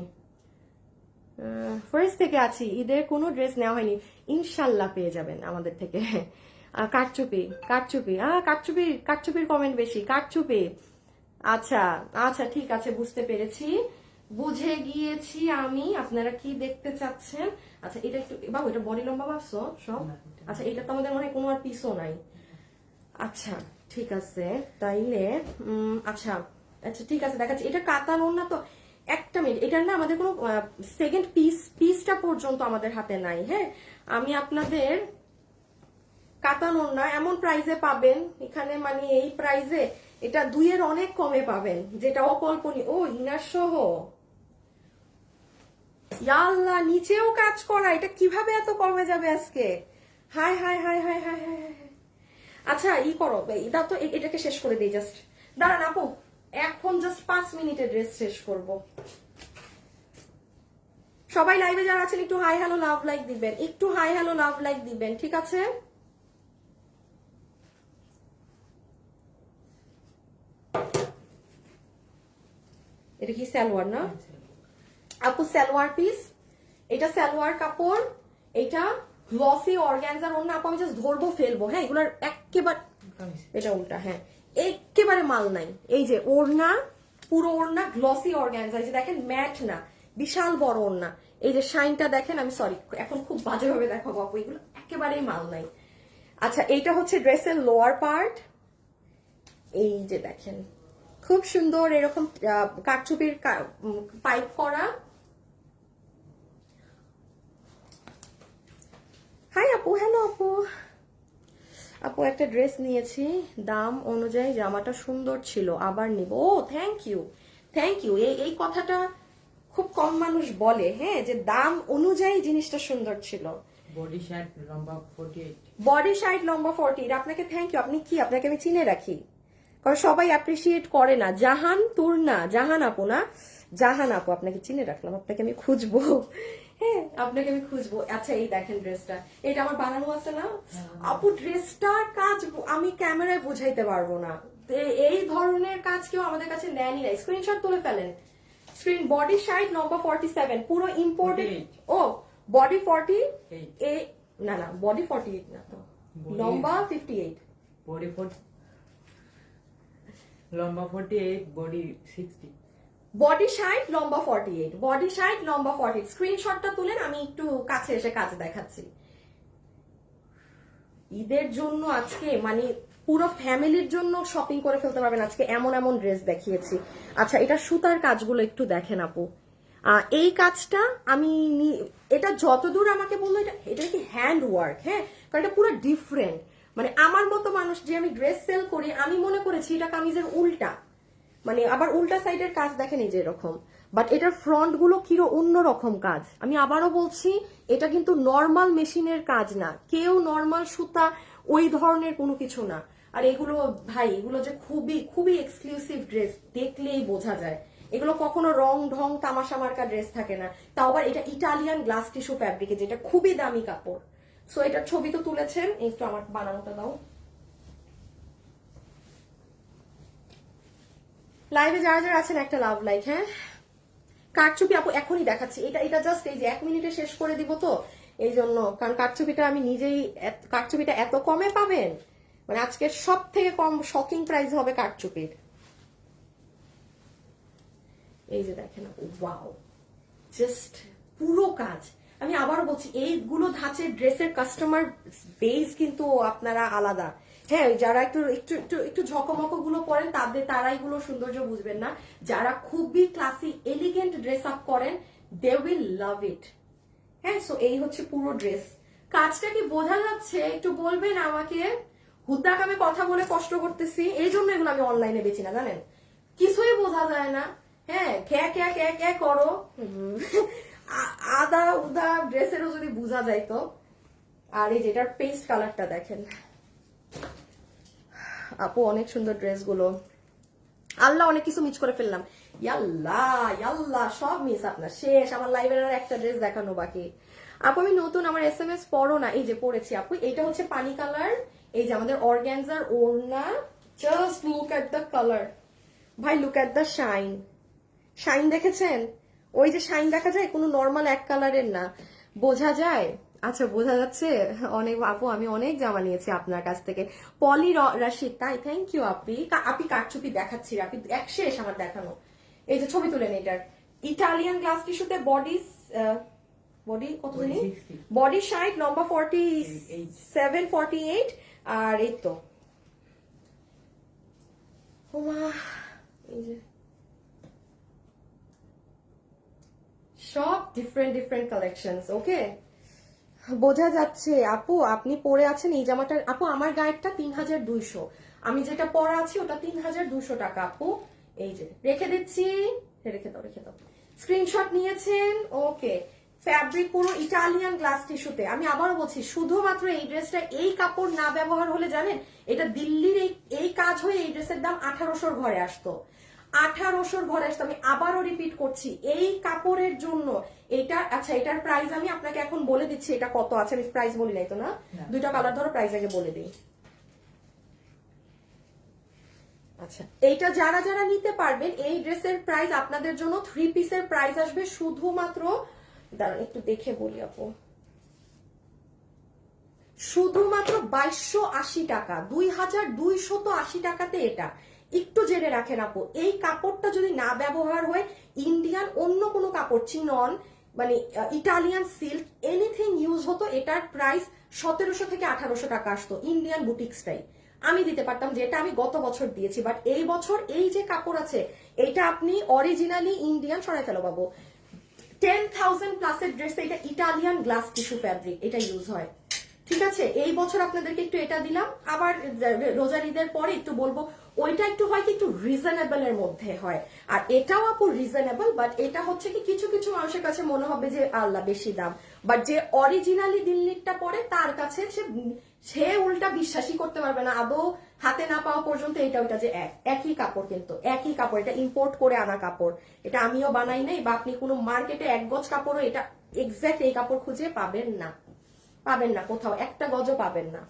ফার্স্ট থেকে আছি, ঈদের কোনো ড্রেস নেওয়া হয়নি, ইনশাল্লাহ পেয়ে যাবেন আমাদের থেকে। কারচুপি কারচুপি, কারচুপি, কারচুপির কমেন্ট বেশি, কারচুপি। আচ্ছা আচ্ছা, ঠিক আছে, বুঝতে পেরেছি, বুঝে গিয়েছি আমি আপনারা কি দেখতে চাচ্ছেন। আচ্ছা, এটা একটু বাবু, এটা বডি লম্বা ভাবছো সব? আচ্ছা, এটা তো আমাদের মনে হয় কোনো আর পিসও নাই। আচ্ছা ঠিক আছে, তাইলে আচ্ছা আচ্ছা ঠিক আছে, দেখাচ্ছি। এটা কাতানোর না তো, একটা মিনিট, এটা না আমাদের কোনো সেকেন্ড পিসটা পর্যন্ত আমাদের হাতে নাই। হ্যাঁ, আমি আপনাদের কাতানোর না এমন প্রাইজে পাবেন এখানে, মানে এই প্রাইজে এটা 2-এর অনেক কমে পাবেন, যেটা অকল্পনীয়। ও ইনার সহ, ইয়াল্লাহ, নিচেও কাজ করা, এটা কিভাবে এত কমে যাবে আজকে? High high high high high high high. আচ্ছা, ই করো, এটা তো এটাকে শেষ করে দিই জাস্ট। দাঁড়ান আপু, এখন জাস্ট 5 মিনিটের ড্রেস শেষ করব। সবাই লাইভে যারা আছেন একটু হাই হ্যালো লাভ লাইক দিবেন, একটু হাই হ্যালো লাভ লাইক দিবেন, ঠিক আছে? এটা কি সালোয়ার না আপু? সালোয়ার পিস, এটা সালোয়ার কাপড়, এটা গ্লসি অর্গানজার ওড়না। আপু আমি জাস্ট ধরবো ফেলবো। হ্যাঁ, এগুলোর একেবারে, এটা উল্টা। হ্যাঁ, একেবারে মাল নাই। এই যে ওড়না, পুরো ওড়না গ্লসি অর্গানজা, এই যে দেখেন, ম্যাট না, বিশাল বড় ওড়না। এই যে শাইনটা দেখেন, আমি সরি এখন খুব বাজেভাবে দেখাবো আপু, এগুলো একেবারেই মাল নাই। আচ্ছা, এইটা হচ্ছে ড্রেসের লোয়ার পার্ট, এই যে দেখেন, খুব সুন্দর এরকম কারচুপির পাইপ করা। হাই আপু, হ্যালো আপু। আপু একটা ড্রেস নিয়েছি, দাম অনুযায়ী জামাটা সুন্দর ছিল, আবার নিব। ও থ্যাংক ইউ, থ্যাংক ইউ। এই কথাটা খুব কম মানুষ বলে। হ্যাঁ, যে দাম অনুযায়ী জিনিসটা সুন্দর ছিল। বডি শার্ট লম্বা 48, বডি সাইড লম্বা 40। আপনাকে থ্যাংক ইউ। আপনি কি, আপনাকে আমি চিনে রাখি, কারণ সবাই অ্যাপ্রিসিয়েট করে না। জাহান তোর না, জাহান আপু না, জাহান আপু, আপনাকে চিনে রাখলাম, আপনাকে আমি খুঁজবো। হ্যাঁ, আপনাকে আমি খুঁজবো। আচ্ছা, এই দেখেন ড্রেসটা, এটা আমার বানানো আছে না আপু। ড্রেসটার কাজ আমি ক্যামেরায় বুঝাইতে পারবো না, এই ধরনের কাজ কেউ আমাদের কাছে নেয়নি না। স্ক্রিনশট তুলে ফেলেন, স্ক্রিন। বডি সাইড লম্বা 47, পুরো ইম্পোর্টেড। ও বডি 48, না না, বডি 48 না তো, লম্বা 58। বডি 40, লম্বা 48, বডি 60। বডি সাইড লম্বা 48, বডি সাইড লম্বা 48। স্ক্রিনশটটা তুলেন, আমি একটু কাছে এসে কাজ দেখাচ্ছি। ঈদের জন্য আজকে মানে পুরো ফ্যামিলির জন্য শপিং করে ফেলতে পারবেন আজকে, এমন এমন ড্রেস দেখিয়েছি। আচ্ছা, এটা সুতার কাজগুলো একটু দেখেন আপু। এই কাজটা আমি এটা যতদূর আমাকে বললো এটা কি হ্যান্ড ওয়ার্ক, হ্যাঁ, কারণ এটা পুরো ডিফারেন্ট। মানে আমার মতো মানুষ যে আমি ড্রেস সেল করি, আমি মনে করেছি এটা কামিজের উল্টা, মানে আবার উল্টা সাইডের কাজ দেখেন এই যে এরকম, বাট এটার ফ্রন্ট গুলো কিরো অন্যরকম কাজ। আমি আবারও বলছি, এটা কিন্তু নর্মাল মেশিনের কাজ না, কেউ নর্মাল সুতা ওই ধরনের কোনো কিছু না। আর এগুলো ভাই, এগুলো যে খুবই খুবই এক্সক্লুসিভ ড্রেস, দেখলেই বোঝা যায়। এগুলো কখনো রং ঢং তামাশা মার্কা ড্রেস থাকে না, তাও আবার এটা ইটালিয়ান গ্লাস টিস্যু ফ্যাব্রিকে, যেটা খুবই দামি কাপড়। সো এটার ছবি তো তুলেছেন, একটু আমার বানানোটা দাও। লাইভে যারা যারা আছেন একটা লাভ লাইক, হ্যাঁ। কারচুপি আপু এখনই দেখাচ্ছি, এটা এটা জাস্ট এই যে 1 মিনিটে শেষ করে দিব তো, এই জন্য। কারণ কারচুপিটা আমি নিজেই, কারচুপিটা এত কমে পাবেন, মানে আজকে সব থেকে কম শকিং প্রাইস হবে কারচুপির। এই যে দেখেন আপু, ওয়াও, জাস্ট পুরো কাজ। আমি আবারও বলছি, এইগুলো ধাঁচের ড্রেসের কাস্টমার বেস কিন্তু আপনারা আলাদা। হ্যাঁ, যারা একটু একটু একটু একটু ঝকমক গুলো পরেন তারাই গুলো সৌন্দর্য বুঝবেন না। যারা খুবই ক্লাসি এলিগেন্ট ড্রেস আপ করেন, দে উইল লাভ ইট। হ্যাঁ, সো এই হচ্ছে পুরো ড্রেস। কাজটা কি বোঝা যাচ্ছে একটু বলবেন আমাকে? হুদ্দা কামে কথা বলে কষ্ট করতেছি, এই জন্য এগুলো আমি অনলাইনে বেচি না, জানেন, কিছুই বোঝা যায় না। হ্যাঁ, খ্যা খ্যা খ্যা খ্যা করো, আদা উদা ড্রেসেরও যদি বোঝা যায় তো। আর এই যেটার পেস্ট কালারটা দেখেন আপু, অনেক সুন্দর ড্রেসগুলো। আল্লাহ, অনেক কিছু মিস করে ফেললাম, ইয়াল্লা ইয়াল্লা, সব মিস আপনার শেষ। আমার লাইভের আর একটা ড্রেস দেখানো বাকি। আপু আমি নতুন, আমার SMS পড়ো না। এই যে পড়েছি আপু, এইটা হচ্ছে পানি কালার। এই যে আমাদের অর্গানজার ওড়না, just look at the colour ভাই, look at the shine. Shine দেখেছেন? ওই যে শাইন দেখা যায়, কোনো নর্মাল এক কালারের না, বোঝা যায়। আচ্ছা, বোঝা যাচ্ছে। অনেক আপু, আমি অনেক জামা নিয়েছি আপনার কাছ থেকে। পলি রাশিদ, তাই, থ্যাংক ইউ আপি। আপি কারচুপি দেখাচ্ছি, আপনি এক শেষ আমার দেখানো। এই যে ছবি তুলেন এটার, ইটালিয়ান গ্লাস টিস্যুতে বডি, বডি কত জানি, বডি 60, লম্বা 47 48, আর এই তো ওমা, এই যে সব ডিফারেন্ট ডিফারেন্ট কালেকশনস। ওকে, বোঝা যাচ্ছে আপু, আপনি পরে আছেন এই জামাটা। আপু আমার গায়েরটা 3200, আমি যেটা পরা আছি ওটা 3200 টাকা আপু। এই যে রেখে দিচ্ছি, রেখে দাও রেখে দাও। স্ক্রিনশট নিয়েছেন? ওকে। ফ্যাব্রিক পুরো ইটালিয়ান গ্লাস টিস্যুতে। আমি আবারও বলছি, শুধুমাত্র এই ড্রেসটা এই কাপড় না ব্যবহার হলে, জানেন, এটা দিল্লির এই কাজ হয়ে এই ড্রেসের দাম 1800 ঘরে আসতো, 1800 ঘরে আসতো। আমি আবারও রিপিট করছি, এই কাপড়ের জন্য এটা। আচ্ছা, এটার প্রাইস আমি আপনাকে এখন বলে দিচ্ছি, এটা কত আছে। আমি প্রাইস বলি নাই তো না, দুইটা কালার ধরো, প্রাইস আগে বলে দিই। আচ্ছা, এইটা যারা যারা নিতে পারবেন, এই ড্রেসের প্রাইস আপনাদের জন্য 3 পিসের প্রাইস আসবে শুধুমাত্র, দাঁড়ান একটু দেখে বলি আপু, শুধুমাত্র 2280 টাকা, 2280 টাকাতে এটা। একটু জেনে রাখেন আপু, এই কাপড়টা যদি না ব্যবহার হয়, ইন্ডিয়ান অন্য কোনো কাপড়, চিনন মানে ইটালিয়ান সিল্ক এনিথিং ইউজ হতো, এটার প্রাইস 1700 থেকে 1800 টাকা আসতো ইন্ডিয়ান বুটিক্সটাই। আমি দিতে পারতাম, যেটা আমি গত বছর দিয়েছি। বাট এই বছর এই যে কাপড় আছে, এটা আপনি অরিজিনালি ইন্ডিয়ান, সরাই ফেলো বাবু, 10,000 প্লাসের ড্রেসে এটা ইটালিয়ান গ্লাস টিস্যু ফ্যাব্রিক, এটা ইউজ হয়। ঠিক আছে, এই বছর আপনাদেরকে একটু এটা দিলাম। আবার রোজার ঈদের পরে একটু বলবো, ওইটা একটু হয় কি, একটু রিজনেবল এর মধ্যে হয়। আর এটাও আপু রিজনেবল, বাট এটা হচ্ছে কি, কিছু কিছু মানুষের কাছে মনে হবে যে আল্লাহ বেশি দাম, বাট যে অরিজিনালি দিল্লিরটা পরে তার কাছে সে উল্টা বিশ্বাসই করতে পারবে না আদৌ হাতে না পাওয়া পর্যন্ত এটা ওইটা যে একই কাপড়, কিন্তু একই কাপড়, এটা ইম্পোর্ট করে আনা কাপড়, এটা আমিও বানাই নাই, বা আপনি কোনো মার্কেটে এক গজ কাপড়ও এটা এক্সাক্ট এই কাপড় খুঁজে পাবেন না, পাবেন না কোথাও, একটা গজও পাবেন না।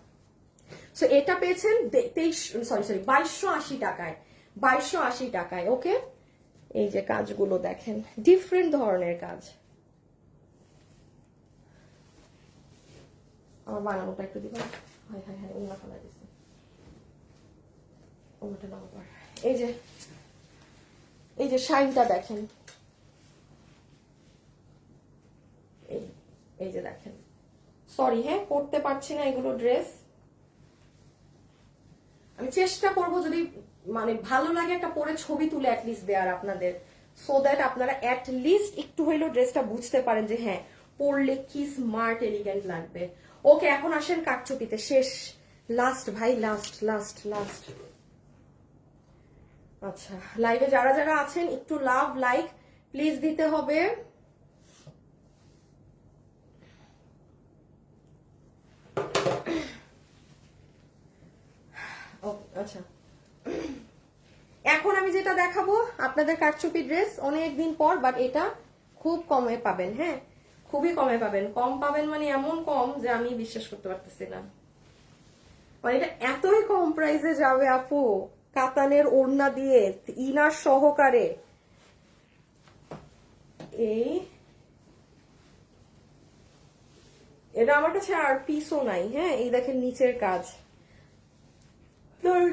সো এটা পেয়েছেন 2280 টাকায়, 2280 টাকায়। ওকে, এই যে কাজগুলো দেখেন, ডিফারেন্ট ধরনের কাজ। আমার বানানোটা একটু দিবেন, হ্যাঁ হ্যাঁ হ্যাঁ, ওনা ফেলা দিচ্ছে, ওনাটা নাও আবার। এই যে, এই যে শাইনটা দেখেন, এই যে দেখেন। সরি হ্যাঁ, পরতে পারছি না এগুলো ড্রেস। আমি চেষ্টা করব যদি মানে ভালো লাগে একটা পরে ছবি তুলে অ্যাটলিস্ট দেওয়ার আপনাদের, সো দ্যাট আপনারা অ্যাটলিস্ট একটু হইলেও ড্রেসটা বুঝতে পারেন যে হ্যাঁ পরলে কি স্মার্ট এলিগেন্ট লাগবে। ওকে, এখন আসেন কাটচুপিতে, শেষ, লাস্ট ভাই, লাস্ট লাস্ট লাস্ট। আচ্ছা, লাইভে যারা যারা আছেন একটু লাভ লাইক প্লিজ দিতে হবে। আচ্ছা, এখন আমি যেটা দেখাবো আপনাদের কারচুপি ড্রেস অনেকদিন পর, বাট এটা খুব কমে পাবেন। হ্যাঁ, খুবই কমে পাবেন। কম পাবেন মানে এমন কম যে আমি বিশ্বাস করতে পারতেছি না, মানে এটা এতই কম প্রাইসে যাবে আপু, কাতানের ওড়না দিয়ে ইনার সহকারে। এই এটা আমার কাছে আর পিসও নাই। হ্যাঁ, এই দেখেন নিচের কাজ,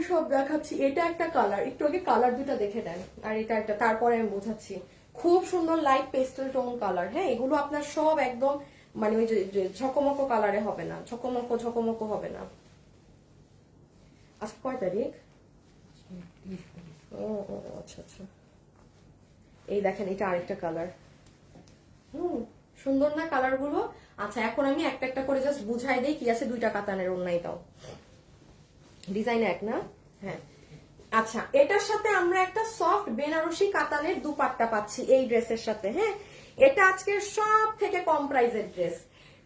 সব দেখাচ্ছি। এটা একটা কালার, একটু আগে কালার দুটা দেখে দেন, আর এটা একটা, তারপরে আমি বোঝাচ্ছি। খুব সুন্দর লাইট পেস্টেল টোন কালার। হ্যাঁ, এগুলো আপনার সব একদম মানে ওই যে ঝকমকো কালারে হবে না, ঝকমকো ঝকমকো হবে না। আজকে কয় তারিখ? ও আচ্ছা আচ্ছা, এই দেখেন এটা আরেকটা কালার। সুন্দর না কালার গুলো? আচ্ছা, এখন আমি একটা একটা করে জাস্ট বুঝাই দেই কি আছে। দুইটা কাতানের ওড়নাই দাও, ডিজাইন এক না? হ্যাঁ। আচ্ছা, এটার সাথে আমরা একটা সফট বেনারসি কাতানের দুপাট্টা পাচ্ছি এই ড্রেসের সাথে। হ্যাঁ, এটা আজকের সব থেকে কম প্রাইজের ড্রেস,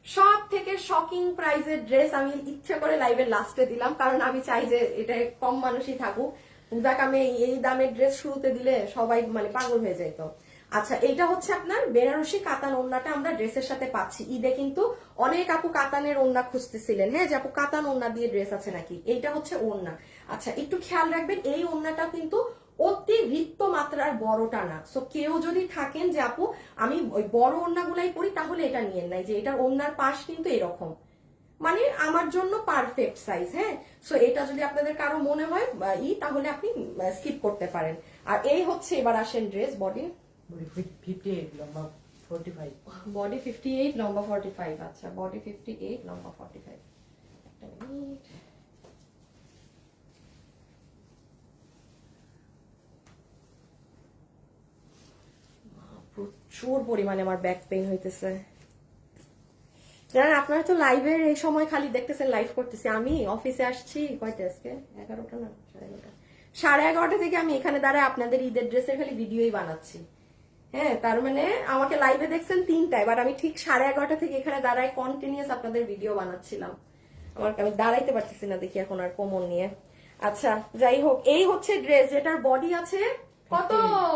সব থেকে শকিং প্রাইজের ড্রেস। আমি ইচ্ছে করে লাইভের লাস্টে দিলাম, কারণ আমি চাই যে এটা কম মানুষই থাকুক। দেখ, আমি এই দামের ড্রেস শুরুতে দিলে সবাই মানে পাগল হয়ে যেত। আচ্ছা, এইটা হচ্ছে আপনার বেনারসি কাতান ওড়নাটা আমরা ড্রেসের সাথে পাচ্ছি। ঈদে কিন্তু অনেক আপু কাতানের ওড়না খুঁজতেছিলেন, হ্যাঁ, যে আপু কাতান ওড়না দিয়ে ড্রেস আছে নাকি। এইটা হচ্ছে ওড়না। আচ্ছা, একটু খেয়াল রাখবেন, এই ওড়নাটা কিন্তু অতিরিক্ত মাত্রার বড়টা না। সো কেউ যদি থাকেন যে আপু আমি ওই বড় ওড়নাগুলাই পরি, তাহলে এটা নিয়েন নাই, যে এটার ওড়নার পাশ কিন্তু এরকম, মানে আমার জন্য পারফেক্ট সাইজ। হ্যাঁ, সো এটা যদি আপনাদের কারো মনে হয় তাহলে আপনি স্কিপ করতে পারেন। আর এই হচ্ছে, এবার আসেন ড্রেস। বডি 58, লম্বা 45। বডি 58, লম্বা 45। আচ্ছা, বডি 58, লম্বা 45। একটা মিনিট। প্রচুর পরিমাণে আমার ব্যাক পেইন হইতেছে। জানেন, আপনারা তো লাইভের এই সময় খালি দেখতেছেন লাইভ করতেছি। আমি অফিসে আসছি কয়টা আজকে, 11টা না 11:30, 11:30 থেকে আমি এখানে দাঁড়ায় আপনাদের ঈদের ড্রেসের খালি ভিডিওই বানাচ্ছি। হ্যাঁ, তার মানে আমাকে লাইভে দেখছেন 3টায়, বাট আমি ঠিক 11:30 থেকে এখানে দাঁড়ায় কন্টিনিউয়াস আপনাদের ভিডিও বানাচ্ছিলাম। আমি দাঁড়াইতে পারতেছি না দেখি এখন আর কোমর নিয়ে। আচ্ছা, যাই হোক, এই হচ্ছে ড্রেস যেটার বডি আছে কত?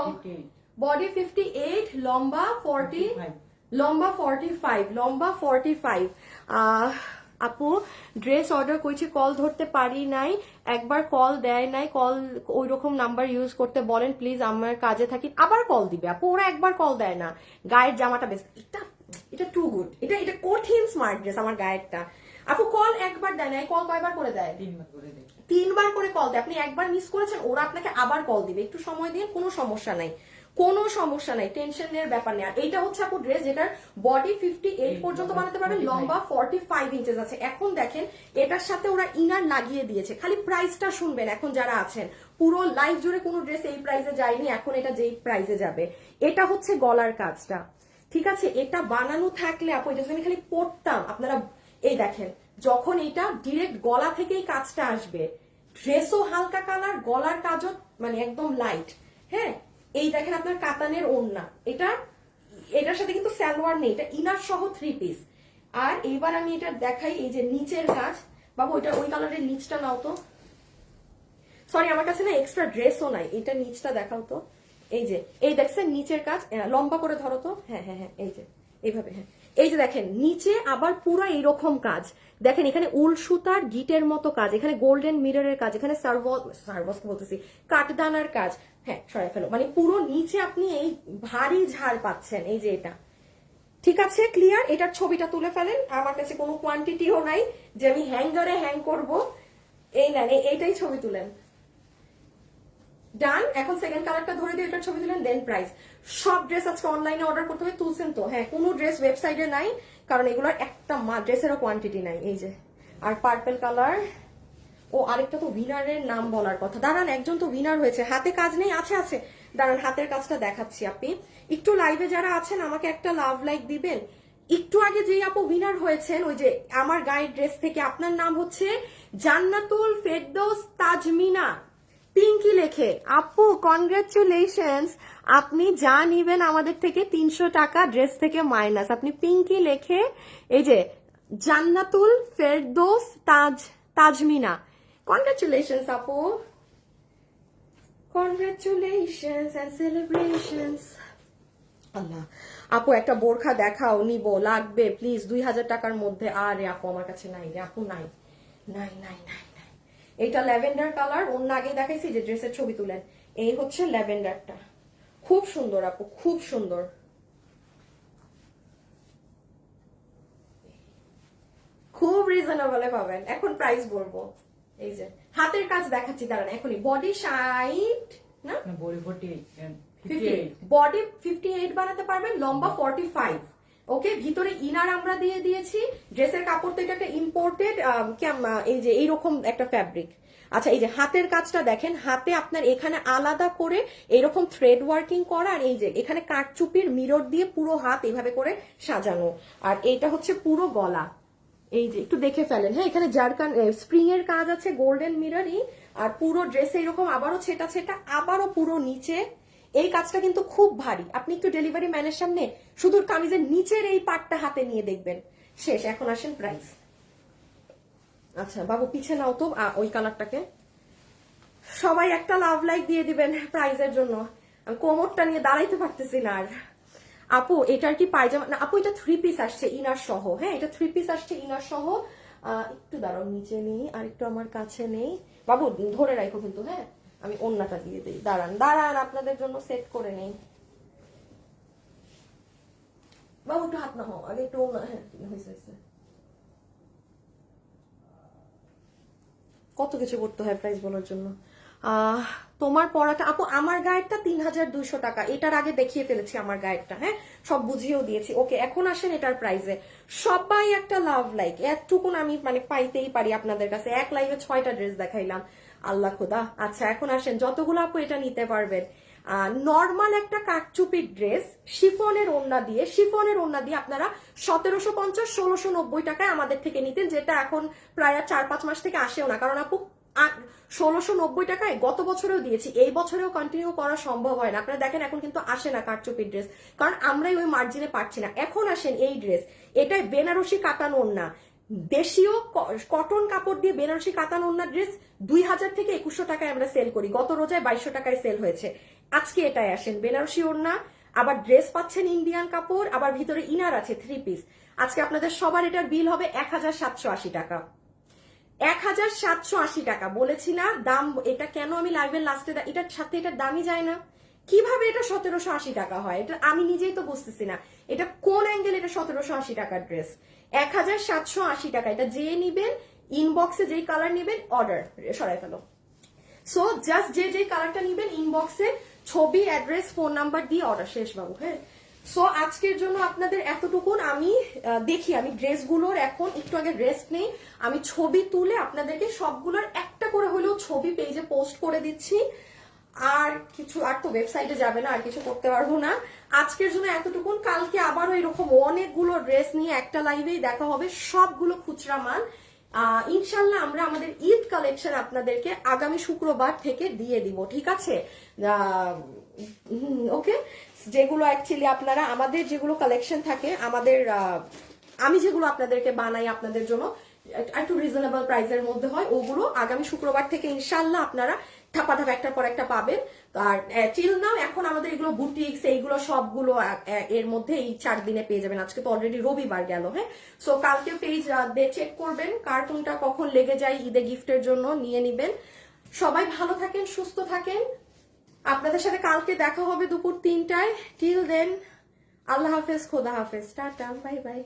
58, বডি 58, লম্বা 40, লম্বা 45, লম্বা 45। আপু ড্রেস অর্ডার করেছি, কল ধরতে পারি নাই, একবার কল দেয় নাই, কল ওই রকম নাম্বার ইউজ করতে বলেন প্লিজ, আমার কাজে থাকি। আবার কল দিবে আপু, ওরা একবার কল দেয় না। গায়ের জামাটা বেশ, এটা এটা টু গুড, এটা এটা কঠিন স্মার্ট ড্রেস আমার গায়েরটা। আপু কল একবার দেয় না, কল কয়বার করে দেয়? 3বার করে দেয়। 3বার করে কল দেয়। আপনি একবার মিস করেছেন, ওরা আপনাকে আবার কল দিবে। একটু সময় দিন, কোনো সমস্যা নাই, কোনো সমস্যা নাই, টেনশনের ব্যাপার নেই। আর এইটা হচ্ছে আপু ড্রেস যেটার বডি 58 পর্যন্ত বানাতে পারবেন, লম্বা 45 ইঞ্চেস আছে। এখন দেখেন এটার সাথে ওরা ইনার লাগিয়ে দিয়েছে। খালি প্রাইসটা শুনবেন, এখন যারা আছেন পুরো লাইফ জুড়ে কোনো ড্রেস এই প্রাইসে যায়নি, এখন এটা যেই প্রাইসে যাবে। এটা হচ্ছে গলার কাজটা, ঠিক আছে? এটা বানানো থাকলে আপু এটা আমি খালি পরতাম, আপনারা এই দেখেন, যখন এটা ডিরেক্ট গলা থেকেই কাজটা আসবে, ড্রেসও হালকা কালার, গলার কাজও মানে একদম লাইট। হ্যাঁ, এই দেখেন আপনার কাতানের ওড়না, এটার সাথে কিন্তু সালোয়ার নেই, এটা ইনার সহ 3 পিস। আর এইবার আমি এটা দেখাই, এই যে নিচের কাজ। বাবু ওইটা ওই কালারের নিচটা নাও তো, সরি আমার কাছে না এক্সট্রা ড্রেসও নাই, এটা নিচটা দেখাও তো। এই যে এই দেখছেন নিচের কাজ, লম্বা করে ধরো তো। হ্যাঁ হ্যাঁ হ্যাঁ, এই যে এইভাবে। হ্যাঁ, এই যে দেখেন নিচে আবার পুরো এইরকম কাজ। দেখেন এখানে উল সুতার গিটের মতো কাজ, এখানে গোল্ডেন মিররের কাজ, এখানে সার্ভাস বলতেছি কাঠদানার কাজ। হ্যাঁ, সরাই ফেলো, মানে পুরো নিচে আপনি এই ভারী ঝাড় পাচ্ছেন। এই যে এটা ঠিক আছে, ক্লিয়ার? এটার ছবিটা তুলে ফেলেন, আমার কাছে কোনো কোয়ান্টিটিও নাই যে আমি হ্যাঙ্গারে হ্যাং করব। এই নেন, এইটাই ছবি তুলেন, ডান। এখন সেকেন্ড কালারটা ধরে দিয়ে এটার ছবি দিলেন, দেন প্রাইস। সব ড্রেস আজকে অনলাইনে অর্ডার করতে হবে, তুলছেন তো? হ্যাঁ, কোনো ড্রেস ওয়েবসাইটে নাই, কারণ এগুলোর একটা ড্রেসেরও কোয়ান্টিটি নাই। এই যে, আর পার্পল কালার, ও আরেকটা তো উইনারের নাম বলার কথা, দাঁড়ান একজন তো উইনার হয়েছে, হাতে কাজ নেই, আছে আছে, দাঁড়ান হাতের কাজটা দেখাচ্ছি। আপনি একটু লাইভে যারা আছেন আমাকে একটা লাভ লাইক দিবেন। একটু আগে যেই আপু উইনার হয়েছেন ওই যে আমার গায়ের ড্রেস থেকে, আপনার নাম হচ্ছে জান্নাতুল ফেরদৌস তাজমিনা, পিঙ্কি লেখে। আপু কনগ্রাচুলেশনস, আপনি যা নিবেন আমাদের থেকে 300 টাকা ড্রেস থেকে মাইনাস। আপনি পিঙ্কি লেখে এই যে জান্নাতুল ফেরদৌস তাজমিনা, কনগ্রাচুলেশনস আপু, কনগ্রাচুলেশনস এন্ড সেলিব্রেশনস। আল্লাহ আপু একটা বোরখা দেখাও, নিবো, লাগবে প্লিজ 2000 টাকার মধ্যে। আরে আপু আমার কাছে নাই রে আপু, নাই নাই নাই নাই নাই। এইটা ল্যাভেন্ডার কালার, অন্য আগে দেখাইছি যে ড্রেসের ছবি তুলেন, এই হচ্ছে ল্যাভেন্ডারটা, খুব সুন্দর আপু, খুব সুন্দর, খুব রিজনেবলে পাবেন। এখন প্রাইস বলবো, এই যে হাতের কাজ দেখাচ্ছি, দাঁড়ান এখনই। বডি 60 না, বডি 48 বডি 58 বানাতে পারবেন, লম্বা 45। ওকে, ভিতরে ইনার আমরা দিয়ে দিয়েছি। ড্রেসের কাপড় তো এটা একটা ইম্পোর্টেড, এই যে এইরকম একটা ফ্যাব্রিক। আচ্ছা এই যে হাতের কাজটা দেখেন, হাতে আপনার এখানে আলাদা করে এরকম থ্রেড ওয়ার্কিং করা, আর এই যে এখানে কাঠচুপির মিরর দিয়ে পুরো হাত এইভাবে করে সাজানো, আর এইটা হচ্ছে পুরো গলা। এই যে একটু দেখে ফেলেন, হ্যাঁ এখানে জারকান স্প্রিং এর কাজ আছে, গোল্ডেন মিররই, আর পুরো ড্রেসে এরকম আবারও ছেটা ছেটা, আবারও পুরো নিচে। এই কাজটা কিন্তু খুব ভারী, আপনি একটু ডেলিভারি ম্যানের সামনে শুধু কামিজের নিচের এই পার্টটা হাতে নিয়ে দেখবেন, শেষ। এখন আসেন প্রাইস। আচ্ছা বাবু পিছে নাও তো ওই কালারটাকে, সবাই একটা লাভ লাইক দিয়ে দিবেন প্রাইজের জন্য, আমি কোমরটা নিয়ে দাঁড়াইতে পারতেছি না আর। আপু এটার কি পায়জামা না আপু, এটা 3 পিস আসছে ইনার সহ, হ্যাঁ এটা 3 পিস আসছে ইনার সহ। একটু দাঁড়াও নিচে নেই, আর একটু আমার কাছে নেই বাবু, ধরে রাখো কিন্তু, হ্যাঁ আমি ওন্নাটা দিয়ে দিই, দাঁড়ান দাঁড়ান আপনাদের জন্য সেট করে নেই। বাবু একটু হাত না হও আগে, একটু ওন্না, হ্যাঁ হয়েছে। কত কিছু করতে হয় প্রাইস বলার জন্য। তোমার পড়াটা আপু, আমার গাইডটা 3200 টাকা, এটার আগে দেখিয়ে ফেলেছি আমার গাইডটা, হ্যাঁ সব বুঝিয়েও দিয়েছি। ওকে এখন আসেন এটার প্রাইসে, সবাই একটা লাভ লাইক, এতটুকুন আমি মানে পাইতেই পারি আপনাদের কাছে, এক লাইভে 6টা ড্রেস দেখাইলাম, আল্লাহ খোদা। আচ্ছা এখন আসেন, যতগুলো আপু এটা নিতে পারবেন। নর্মাল একটা কাঠচুপির ড্রেস শিফনের ওড়না দিয়ে আপনারা 1750 1690 টাকায় আমাদের থেকে নিতেন, যেটা এখন প্রায় 4-5 মাস থেকে আসেও না, কারণ আপু 1690 টাকায় গত বছরেও দিয়েছি, এই বছরেও কন্টিনিউ করা সম্ভব হয় না। আপনারা দেখেন এখন কিন্তু আসে না কাঠচুপির ড্রেস, কারণ আমরাই ওই মার্জিনে পাচ্ছি না। এখন আসেন এই ড্রেস, এটাই বেনারসি কাতান ওড়না, দেশীয় কটন কাপড় দিয়ে বেনারসি কাতান ওড়না ড্রেস 2000 থেকে 2100 টাকায় আমরা সেল করি, গত রোজায় 2200 টাকায় সেল হয়েছে। আজকে এটাই আসেন, বেনারসি ওড়না, আবার ড্রেস পাচ্ছেন ইন্ডিয়ান কাপড়, আবার ভিতরে ইনার আছে 3 পিস। আজকে আপনাদের সবার এটার বিল হবে 1780 টাকা, 1780 টাকা। বলেছি না দাম, এটা কেন আমি লাইভের লাস্টে, এটার সাথে এটার দামই যায় না, কিভাবে এটা 1780 টাকা হয়, এটা আমি নিজেই তো বুঝতেছি না, এটা কোন অ্যাঙ্গেল এটা 1780 টাকার ড্রেস, 1780 টাকা। এটা যে নিবেন ইনবক্সে যেই কালার নিবেন অর্ডার সরাই ফেলো। সো জাস্ট যে কালারটা নিবেন ইনবক্সে ছবি, অ্যাড্রেস, ফোন নাম্বার দিয়ে অর্ডার, শেষ বাবু, হ্যাঁ। সো আজকের জন্য আপনাদের এতটুকুন। আমি দেখি আমি ড্রেসগুলোর এখন একটু আগে রেস্ট নেই, আমি ছবি তুলে আপনাদেরকে সবগুলোর একটা করে হলেও ছবি পেজে পোস্ট করে দিচ্ছি। আর কিছু, আর তো ওয়েবসাইটে যাবে না, আর কিছু করতে পারবো না। আজকের জন্য এতটুকুন, কালকে আবারও এরকম অনেকগুলো ড্রেস নিয়ে একটা লাইভেই দেখা হবে, সবগুলো খুচরা মাল। ইনশাল্লাহ আমরা আমাদের ঈদ কালেকশন আপনাদেরকে আগামী শুক্রবার থেকে দিয়ে দিব, ঠিক আছে? ওকে, যেগুলো অ্যাকচুয়ালি আপনারা আমাদের যেগুলো কালেকশন থাকে আমাদের, আমি যেগুলো আপনাদেরকে বানাই আপনাদের জন্য একটু রিজনেবল প্রাইসের মধ্যে হয়, ওগুলো আগামী শুক্রবার থেকে ইনশাল্লাহ আপনারা ধাপা ধাপা একটার পর একটা পাবেন। আর চিল নাও এখন আমাদের এগুলো বুটিক্স এইগুলো সবগুলো এর মধ্যে এই 4 দিনে পেয়ে যাবেন। আজকে তো অলরেডি রবিবার গেল, হ্যাঁ। সো কালকে পেজ চেক করবেন, কার্টুনটা কখন লেগে যায় ঈদে গিফটের জন্য নিয়ে নিবেন। সবাই ভালো থাকেন, সুস্থ থাকেন, আপনাদের সাথে কালকে দেখা হবে দুপুর 3টায়। টিল দেন আল্লাহ হাফেজ, খোদা হাফেজ, টাটা, বাই বাই।